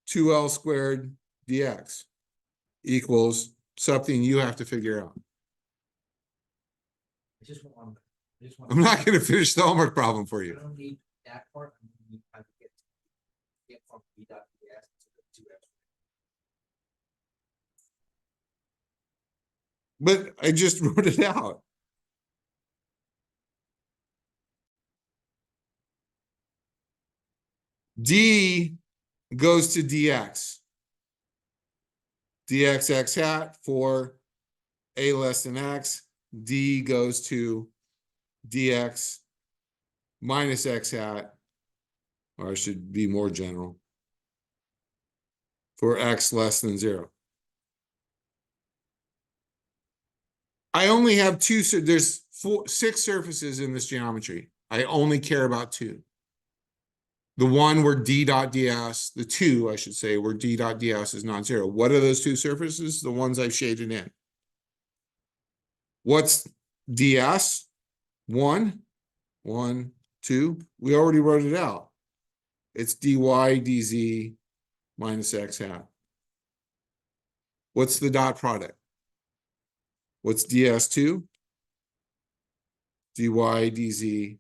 2L squared dx equals something you have to figure out. I just want. I'm not going to finish the homework problem for I you. don't need that part, I need how to get from B dot DS to the 2F. But I just wrote it out. D goes to dx. Dx x hat for a less than x. D goes to dx minus x hat, or I should be more general, for x less than 0. I only have two, so there's 6 surfaces in this geometry. I only care about 2. The one where d dot ds, the 2, I should say, where d dot ds is not 0. What are those 2 surfaces? The ones I've shaded in. What's ds? 1, 1, 2. We already wrote it out. It's dy dz minus x hat. What's the dot product? What's ds2? dy dz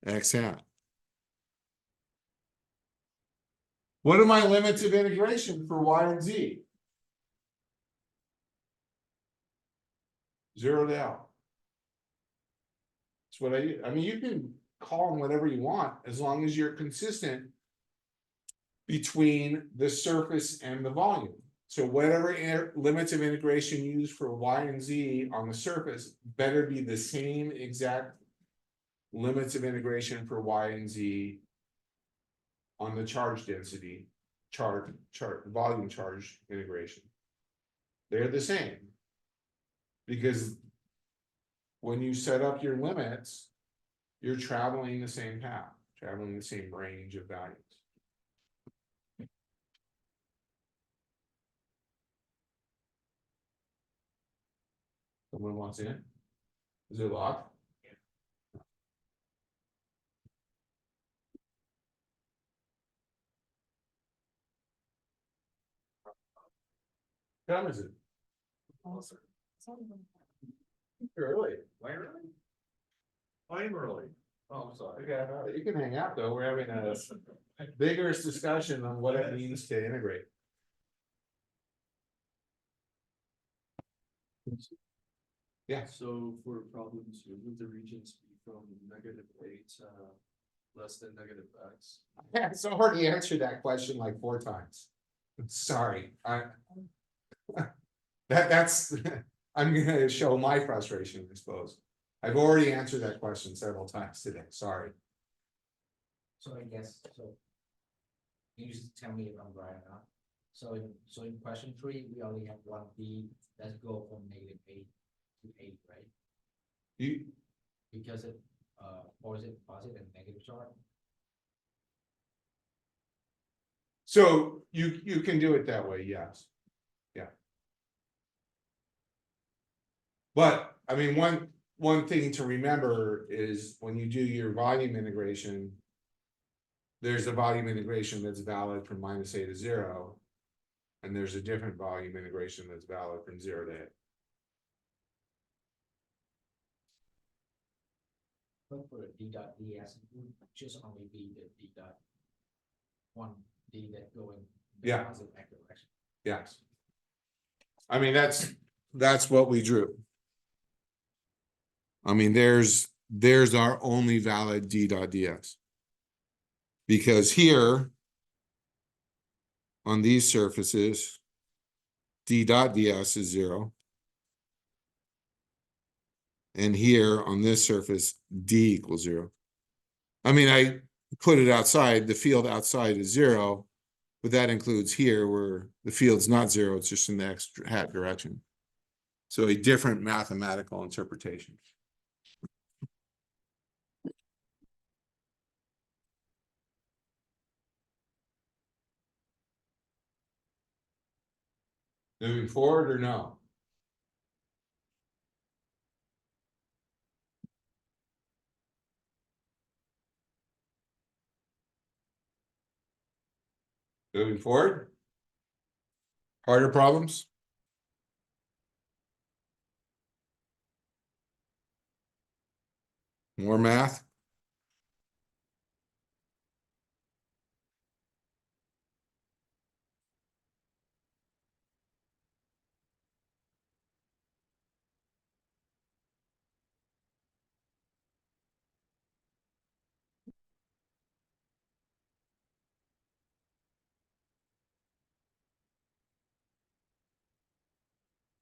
x hat. What are my limits of integration for y and z? 0 to L. That's what I mean, you can call them whatever you want, as long as you're consistent between the surface and the volume. So whatever limits of integration used for y and z on the surface better be the same exact limits of integration for y and z on the charge density volume charge integration. They're the same. Because when you set up your limits, you're traveling the same path, traveling the same range of values. Someone wants in? Is it locked? What time is it? Early. Why early? I'm early. Oh, I'm sorry. Okay, you can hang out though. We're having a vigorous discussion on what it means to integrate. Yeah. So for problems, would the regions be from -8 to less than -x? Yeah, it's already answered that question like 4 times. Sorry, that's I'm gonna show my frustration, I suppose. I've already answered that question several times today, sorry. So I guess, so. You just tell me if I'm right or not. So in question 3, we only have one B, let's go from -8 to 8, right? You, Because it, or is it positive and negative charge? so you can do it that way, yes. Yeah. But, I mean, one thing to remember is when you do your volume integration. There's a volume integration that's valid from -a to 0. And there's a different volume integration that's valid from 0 to A. But for D dot DS, it would just only be the D dot one D that going. Yeah. Positive X direction. Yes. I mean, that's what we drew. I mean, there's our only valid d dot ds. Because here, on these surfaces, D dot ds is 0. And here on this surface, D equals 0. I mean, I put it outside, the field outside is 0, but that includes here where the field's not 0, it's just in the x hat direction. So a different mathematical interpretation. Moving forward or no? Moving forward? Harder problems? More math?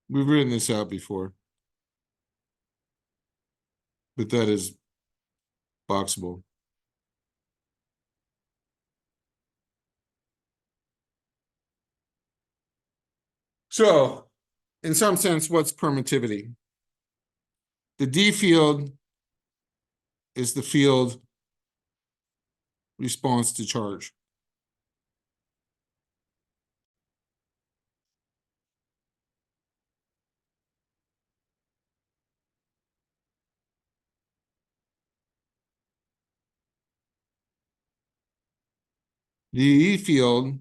We've written this out before. But that is boxable. So, in some sense, what's permittivity? The D field is the field response to charge. The E field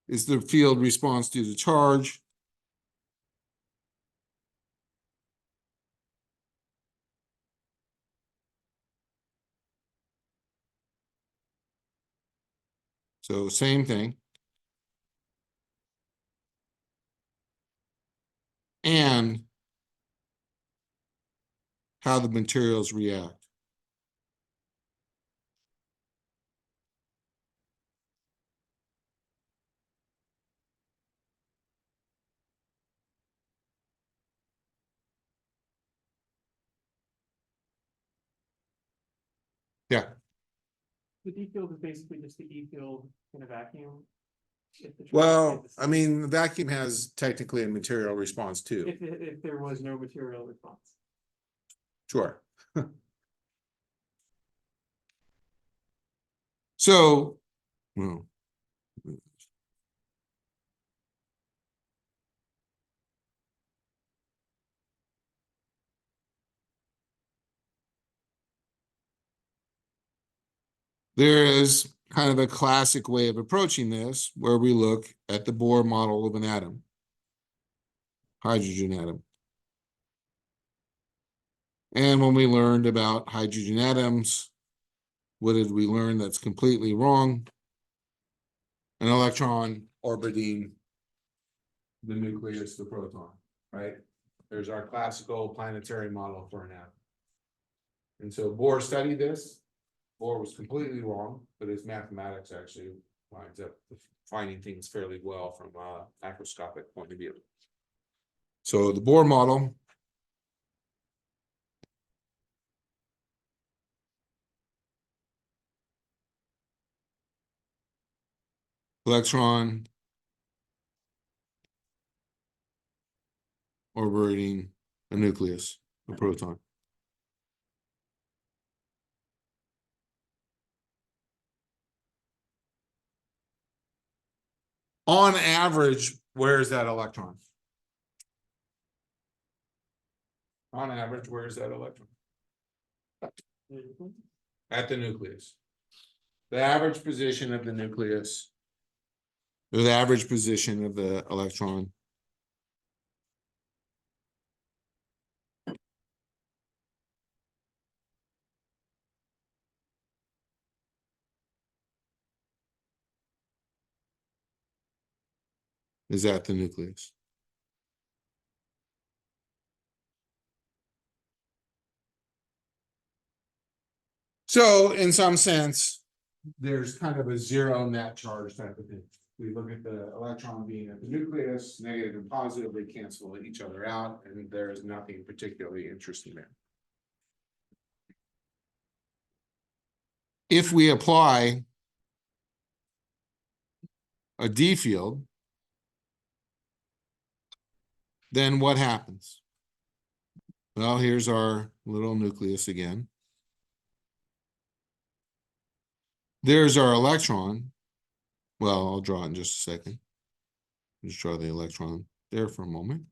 is the field response to the charge. So same thing. And how the materials react. Yeah. The D field is basically just the E field in a vacuum. If the charge Well, stayed the I same. mean, the vacuum has technically a material response too. If there was no material response. Sure. So, well, there is kind of a classic way of approaching this where we look at the Bohr model of an atom, hydrogen atom. And when we learned about hydrogen atoms, what did we learn that's completely wrong? An electron orbiting the nucleus, the proton, right? There's our classical planetary model for an atom. And so Bohr studied this. Bohr was completely wrong, but his mathematics actually winds up finding things fairly well from a macroscopic point of view. So the Bohr model electron orbiting a nucleus, a proton. On average, where is that electron? On average, where is that electron? At the nucleus. The average position of the nucleus, or the average position of the electron. Is at the nucleus. So in some sense, there's kind of a zero net charge type of thing. we look at the electron being at the nucleus, negative and positive, they cancel each other out, and there is nothing particularly interesting there. If we apply a D field, then what happens? Well, here's our little nucleus again. There's our electron. Well, I'll draw it in just a second. Just draw the electron there for a moment.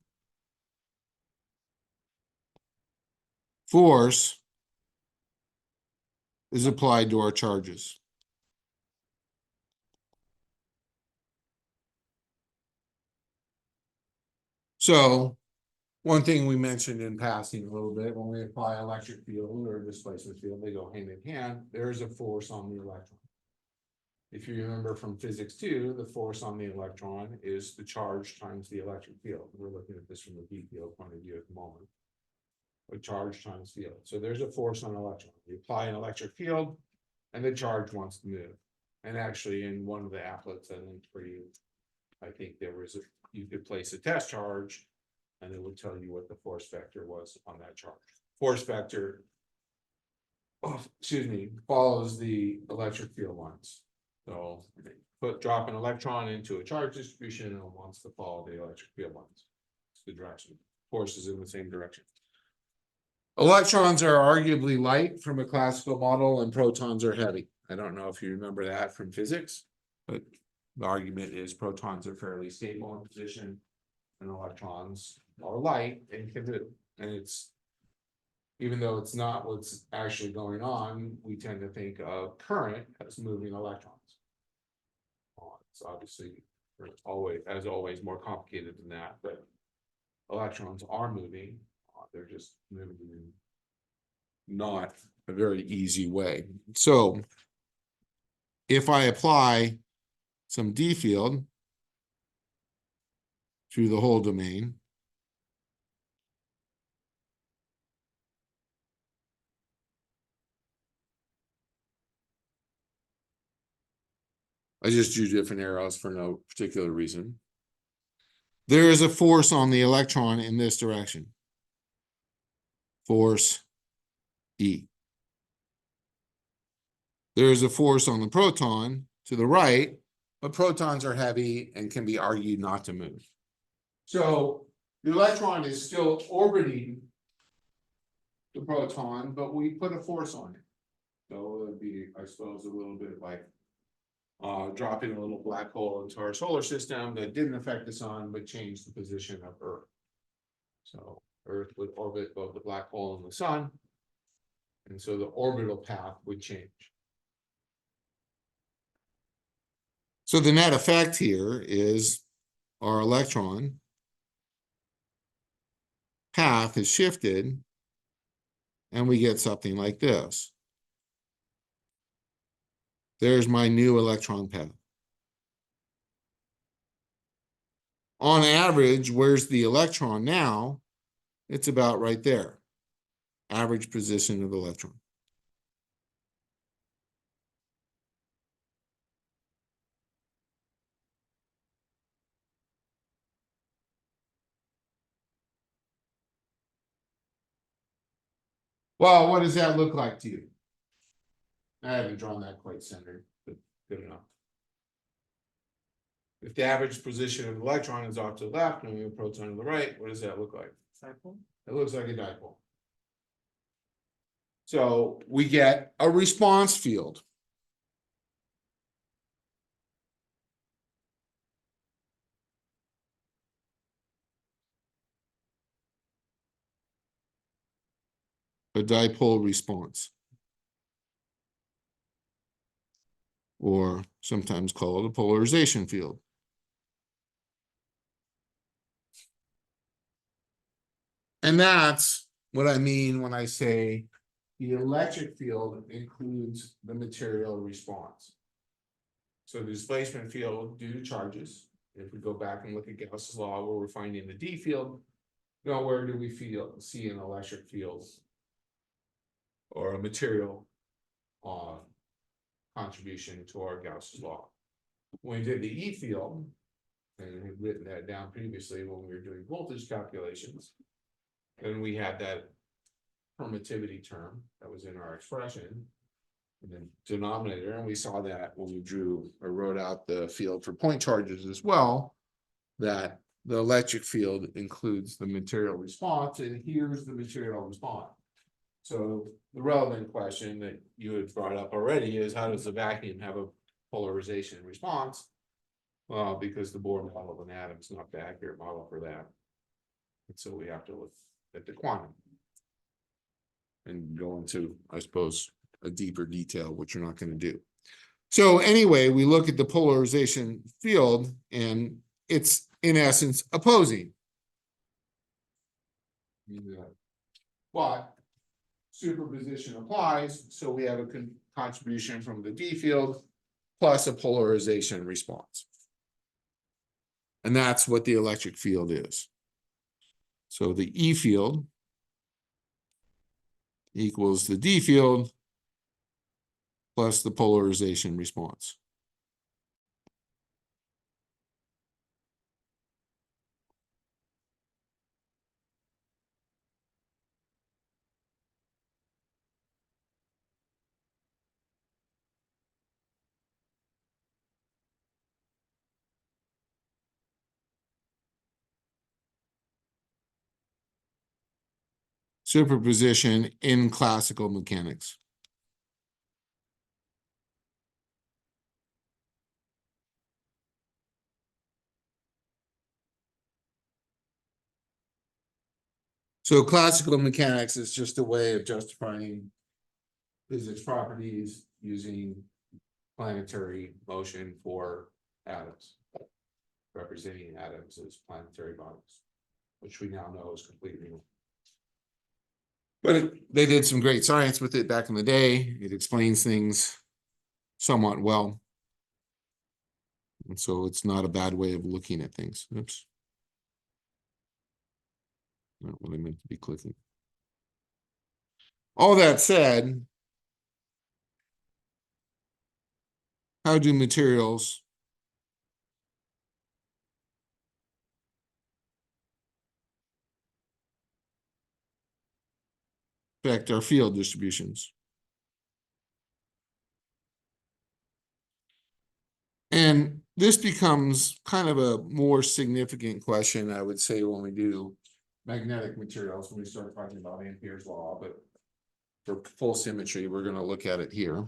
Force is applied to our charges. So, one thing we mentioned in passing a little bit, when we apply electric field or displacement field, they go hand in hand. There is a force on the electron. If you remember from physics 2, the force on the electron is the charge times the electric field. We're looking at this from the D field point of view at the moment. A charge times field. So there's a force on an electron. You apply an electric field and the charge wants to move. And actually in one of the applets I linked for you, I think there was you could place a test charge and it would tell you what the force vector was on that charge. Force vector, follows the electric field lines. So drop an electron into a charge distribution and it wants to follow the electric field lines. It's the direction. Force is in the same direction. Electrons are arguably light from a classical model and protons are heavy. I don't know if you remember that from physics, but the argument is protons are fairly stable in position and electrons are light and can move. And it's, even though it's not what's actually going on, we tend to think of current as moving electrons. It's obviously always more complicated than that, but electrons are moving. They're just moving in not a very easy way. So if I apply some D field through the whole domain, I just drew different arrows for no particular reason. There is a force on the electron in this direction. Force E. There is a force on the proton to the right, but protons are heavy and can be argued not to move. So the electron is still orbiting the proton, but we put a force on it. So it would be, I suppose, a little bit like dropping a little black hole into our solar system that didn't affect the sun, but changed the position of Earth. So Earth would orbit both the black hole and the sun. And so the orbital path would change. So the net effect here is our electron path is shifted and we get something like this. There's my new electron path. On average, where's the electron now? It's about right there. Average position of the electron. Well, what does that look like to you? I haven't drawn that quite centered, but good enough. If the average position of the electron is off to the left and we have a proton to the right, what does that look like? Dipole? It looks like a dipole. So we get a response field. A dipole response. Or sometimes called a polarization field. And that's what I mean when I say the electric field includes the material response. So the displacement field due to charges, if we go back and look at Gauss's law where we're finding the D field, nowhere do we see an electric field or a material contribution to our Gauss's law. when we did the E field, and had written that down previously when we were doing voltage calculations. And we had that permittivity term that was in our expression. And then denominator, and we saw that when we drew or wrote out the field for point charges as well. That the electric field includes the material response, and here's the material response. So the relevant question that you had brought up already is, how does the vacuum have a polarization response? Well, because the Bohr model of an atom is not the accurate model for that. And so we have to look at the quantum. And go into, I suppose, a deeper detail, which you're not going to do. So anyway, we look at the polarization field, and it's in essence opposing. Yeah. But superposition applies, so we have a contribution from the D field plus a polarization response. And that's what the electric field is. So the E field equals the D field plus the polarization response. Superposition in classical mechanics. So classical mechanics is just a way of justifying physics properties using planetary motion for atoms, representing atoms as planetary bodies, which we now know is completely wrong. But they did some great science with it back in the day. It explains things somewhat well. And so it's not a bad way of looking at things. Oops. Not what I meant to be clicking. All that said, how do materials affect our field distributions? And this becomes kind of a more significant question, I would say, when we do magnetic materials, when we start talking about Ampere's law, but for full symmetry, we're going to look at it here.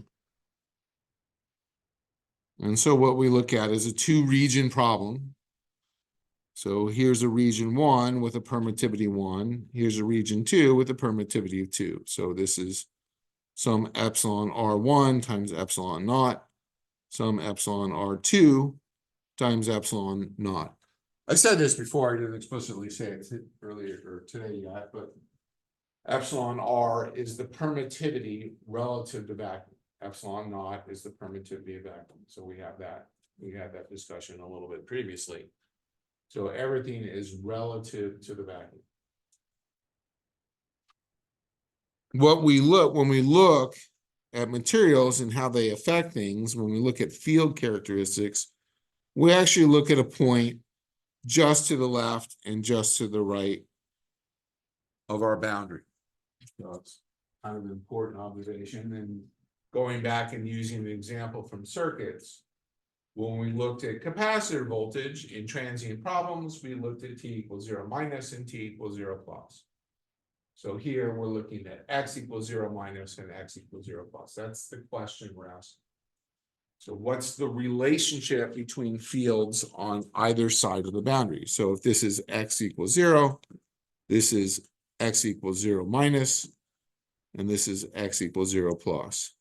And so what we look at is a two-region problem. So here's a region 1 with a permittivity 1. Here's a region 2 with a permittivity of 2. So this is some epsilon R1 times epsilon naught, some epsilon R2 times epsilon naught. I said this before, I didn't explicitly say it earlier or today yet, but epsilon R is the permittivity relative to vacuum. Epsilon naught is the permittivity of vacuum. So we have that. We had that discussion a little bit previously. So everything is relative to the vacuum. What we look, when we look at materials and how they affect things, when we look at field characteristics, we actually look at a point just to the left and just to the right of our boundary. So it's kind of an important observation. And going back and using an example from circuits, when we looked at capacitor voltage in transient problems, we looked at T equals 0 minus and T equals 0 plus. So here we're looking at X equals 0 minus and X equals 0 plus. That's the question we're asking. So what's the relationship between fields on either side of the boundary? So if this is X equals 0, this is X equals 0 minus, and this is X equals 0 plus.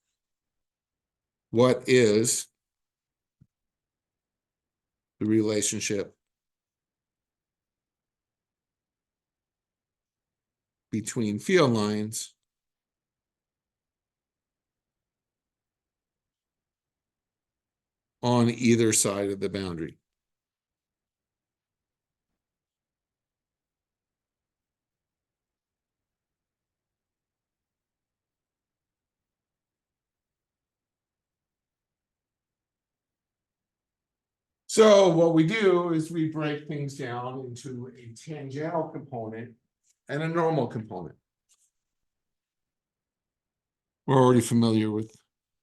What is the relationship between field lines on either side of the boundary? So what we do is we break things down into a tangential component and a normal component. We're already familiar with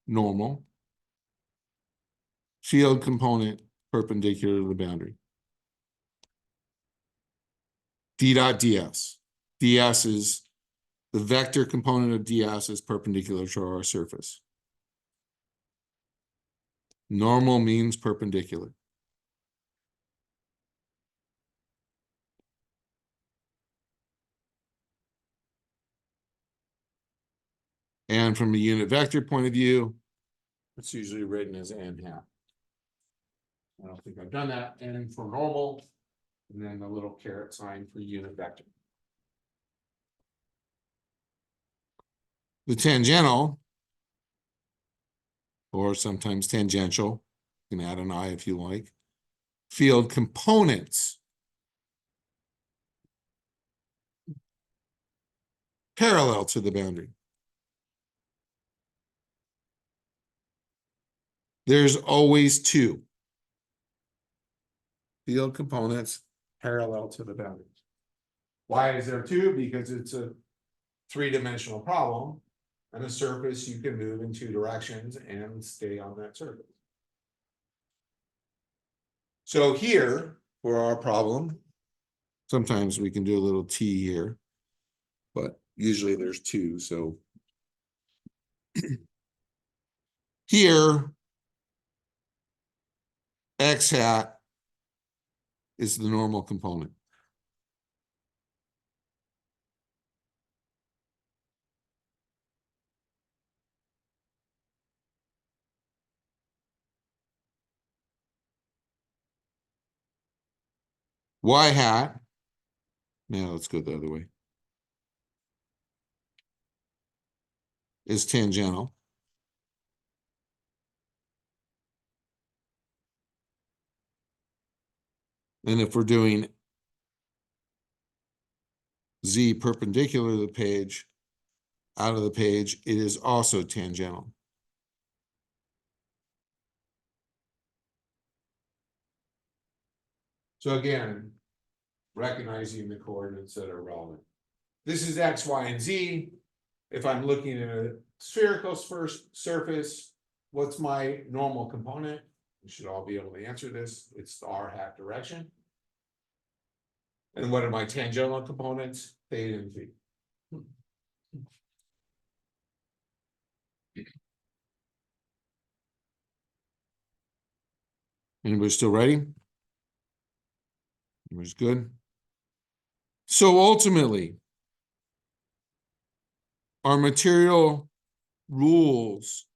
normal. Field component perpendicular to the boundary. D dot ds. ds is the vector component of ds is perpendicular to our surface. Normal means perpendicular. And from a unit vector point of view, it's usually written as n hat. I don't think I've done that. N for normal, and then the little caret sign for unit vector. The tangential, or sometimes tangential, you can add an I if you like, field components parallel to the boundary. There's always two field components parallel to the boundary. Why is there two? Because it's a three-dimensional problem, and a surface you can move in two directions and stay on that surface. So here, for our problem, sometimes we can do a little t here, but usually there's two, so here, x hat is the normal component. Y hat, now let's go the other way, is tangential. And if we're doing z perpendicular to the page, out of the page, it is also tangential. So again, recognizing the coordinates that are relevant. This is x, y, and z. If I'm looking at a spherical surface, what's my normal component? You should all be able to answer this. It's the r hat direction. And what are my tangential components? Theta and phi. Anybody still ready? Everybody's good. So ultimately, our material rules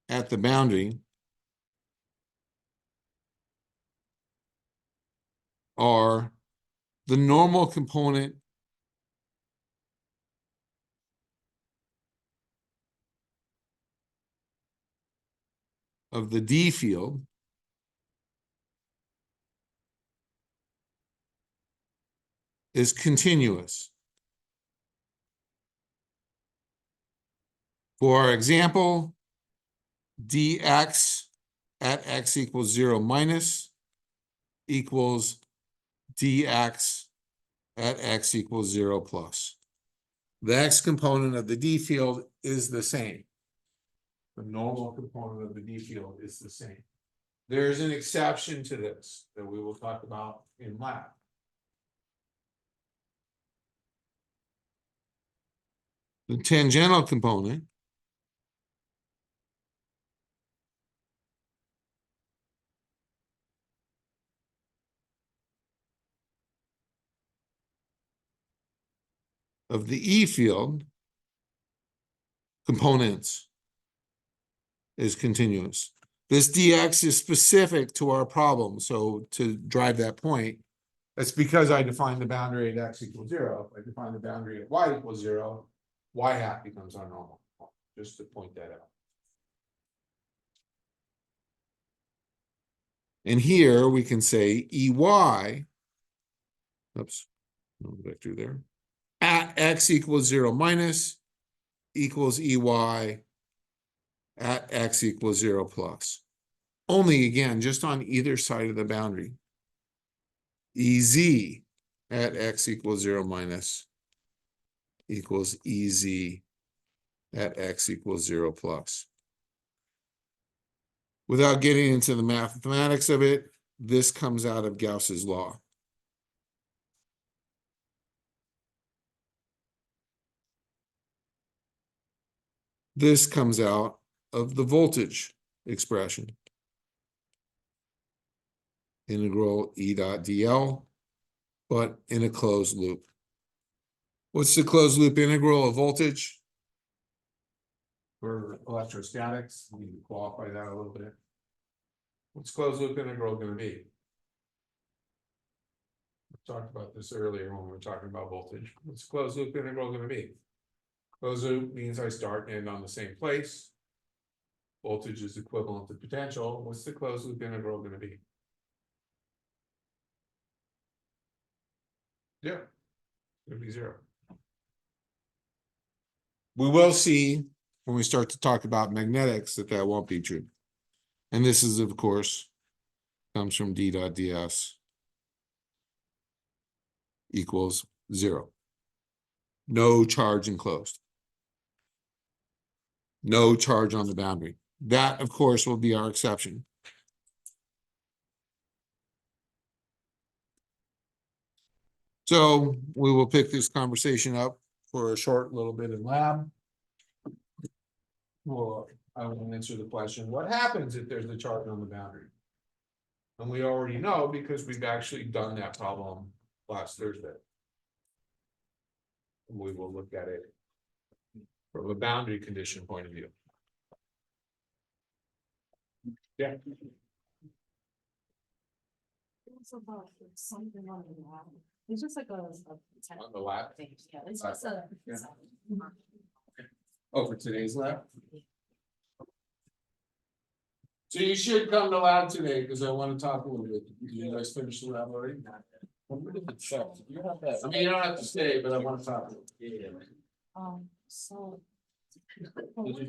at the boundary are the normal component of the D field is continuous. For our example, dx at x equals 0 minus equals dx at x equals 0 plus. The x component of the D field is the same. The normal component of the D field is the same. There's an exception to this that we will talk about in lab. The tangential component of the E field components is continuous. This dx is specific to our problem. So to drive that point, that's because I define the boundary at x equals 0. If I define the boundary at y equals 0, y hat becomes our normal. Just to point that out. And here we can say EY, oops, no vector there, at x equals 0 minus equals EY at x equals 0 plus. Only again, just on either side of the boundary. EZ at x equals 0 minus equals EZ at x equals 0 plus. Without getting into the mathematics of it, this comes out of Gauss's law. This comes out of the voltage expression. Integral E dot dl, but in a closed loop. What's the closed loop integral of voltage? For electrostatics, we can qualify that a little bit. What's closed loop integral going to be? We talked about this earlier when we were talking about voltage. What's closed loop integral going to be? Closed loop means I start and end on the same place. Voltage is equivalent to potential. What's the closed loop integral going to be? Yeah, it's going to be 0. We will see when we start to talk about magnetics that won't be true. And this is, of course, comes from d dot ds equals 0. No charge enclosed. No charge on the boundary. That, of course, will be our exception. So we will pick this conversation up for a short little bit in lab. Well, I will answer the question, what happens if there's a charge on the boundary? And we already know because we've actually done that problem last Thursday. We will look at it from a boundary condition point of view. Yeah. It's about something on the lab. It's just like a. On the lab? Thing, yeah, it's just a. Yeah. Oh, for today's lab? So you should come to lab today because I want to talk a little bit. Did you guys finish the lab already? I mean, you don't have to stay, but I want to talk. So.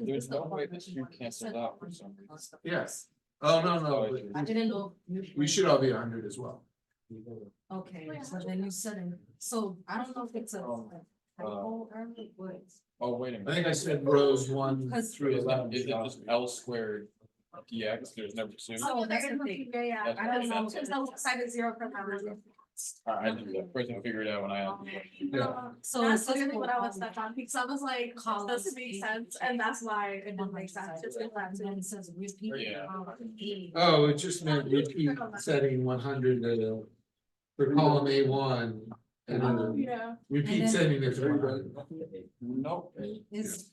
There's no way that you canceled out for some reason. Yes. Oh, no. I didn't know. We should all be 100 as well. Okay, so then you said it, so I don't know if it's a. typo or what. Oh, wait a I minute. think I said rows 1 Because- through Is 11. it just L squared DX, there's never two? So that's the thing. Yeah, I don't know. Since the side is 0 for that. I did the first one figured it out when I. Yeah. So That's it's just literally what I was stuck on, because I was like, this doesn't make sense, and that's why it didn't make sense. It's been that Then it says repeat. Yeah. Oh, it just meant repeat setting 100 for column A1. And then Yeah. repeat And then- setting it for 100. Nope, It's,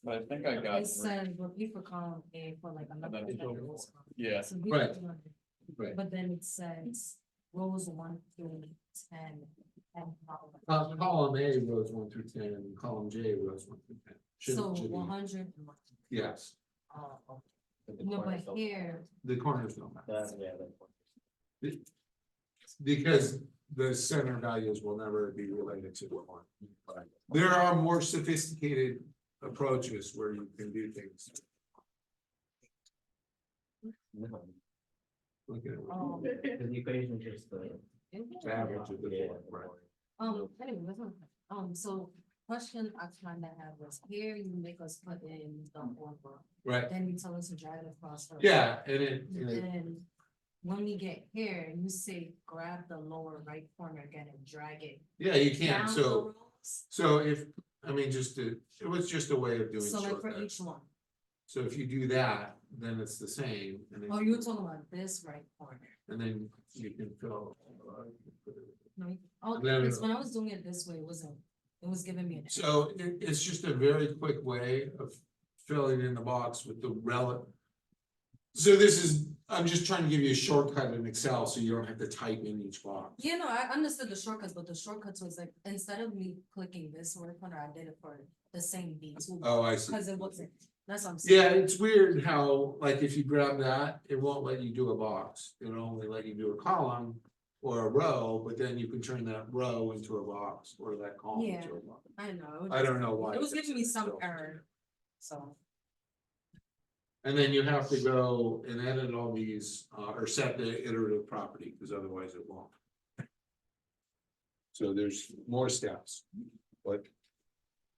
but I think I got. it said repeat for column A for like another. And then- column. Yeah. So we Right. do 100. Right. But then it says rows 1 through 10. And Column A rows 1 through 10, and column J rows 1 through 10. So Should be. 100. Yes, No, but here, the corners don't matter. Because the center values will never be related to the one. There are more sophisticated approaches where you can do things. Look at it. oh, The equation just the. Average of the four, right. anyway, that's not, so question I kind of had was here, you make us put in the order, Right, then you tell us to drag it across. her. yeah, and it, Then when we get here, you say grab the lower right corner again and drag it. yeah, you can, down the so, rows. so if, I mean, it was just a way of doing So like for shortcuts. each one, So if you do that, then it's the same, and then. oh, you were talking about this right corner. And then you can fill. No, oh, No, no, because no. when I was doing it this way, it was giving me an. So it's just a very quick way of filling in the box with the relative. So this is, I'm just trying to give you a shortcut in Excel, so you don't have to type in each box. You know, I understood the shortcuts, but the shortcuts was like, instead of me clicking this word corner, I did it for the same B2. Oh, I see. Cause it wasn't, that's what I'm saying. Yeah, it's weird how, like, if you grab that, it won't let you do a box. It'll only let you do a column or a row, but then you can turn that row into a box or that column into a box. I know. I don't know why. It was it's giving me some so- error, so. And then you have to go and edit all these, or set the iterative property, because otherwise it won't. So there's more steps, but.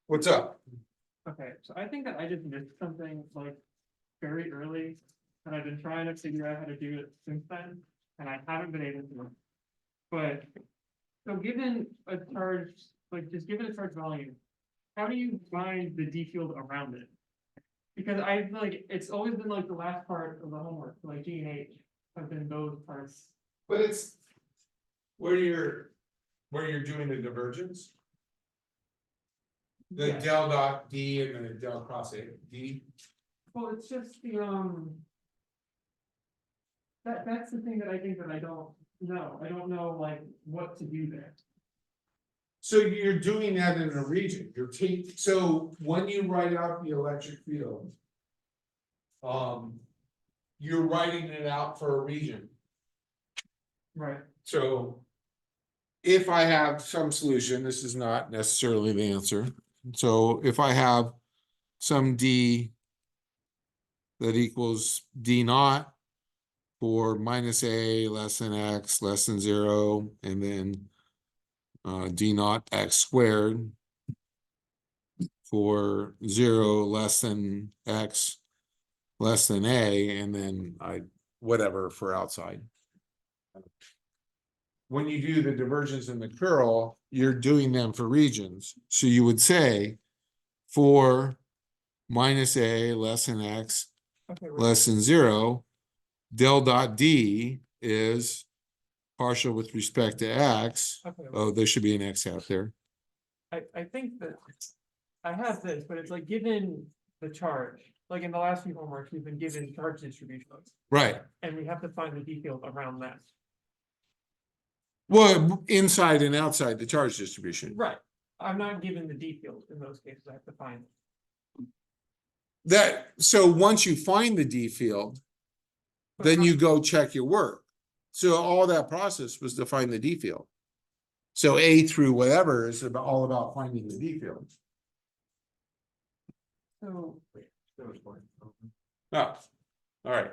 What's up? Okay, so I think that I just missed something like very early, and I've been trying to figure out how to do it since then, and I haven't been able to. But, so given a charge, like just given a charge volume, how do you find the D field around it? Because I feel like it's always been like the last part of the homework, like G and H have been those parts. But it's. Where you're doing the divergence. The Yeah. del dot D and then the del cross A D. Well, it's just the, that's the thing that I think that I don't know like what to do there. So you're doing that in a region, so when you write out the electric field. You're writing it out for a region, Right. so. If I have some solution, this is not necessarily the answer, so if I have some D. That equals D naught. For minus A less than X less than 0, and then. D naught X squared. For 0 less than X. Less than A, and then whatever for outside. When you do the divergence and the curl, you're doing them for regions, so you would say. For minus A less than X Okay, right. less than 0, del dot D is partial with respect to X. Okay, right. Oh, there should be an X out there. I think that I have this, but it's like given the charge, like in the last few homeworks, we've been given charge distributions, Right. and we have to find the D field around that. Well, inside and outside the charge distribution. Right. I'm not given the D field in those cases, I have to find it. So once you find the D field, then you go check your work. So all that process was to find the D field. So A through whatever is all about finding the D field. So, Oh, all right.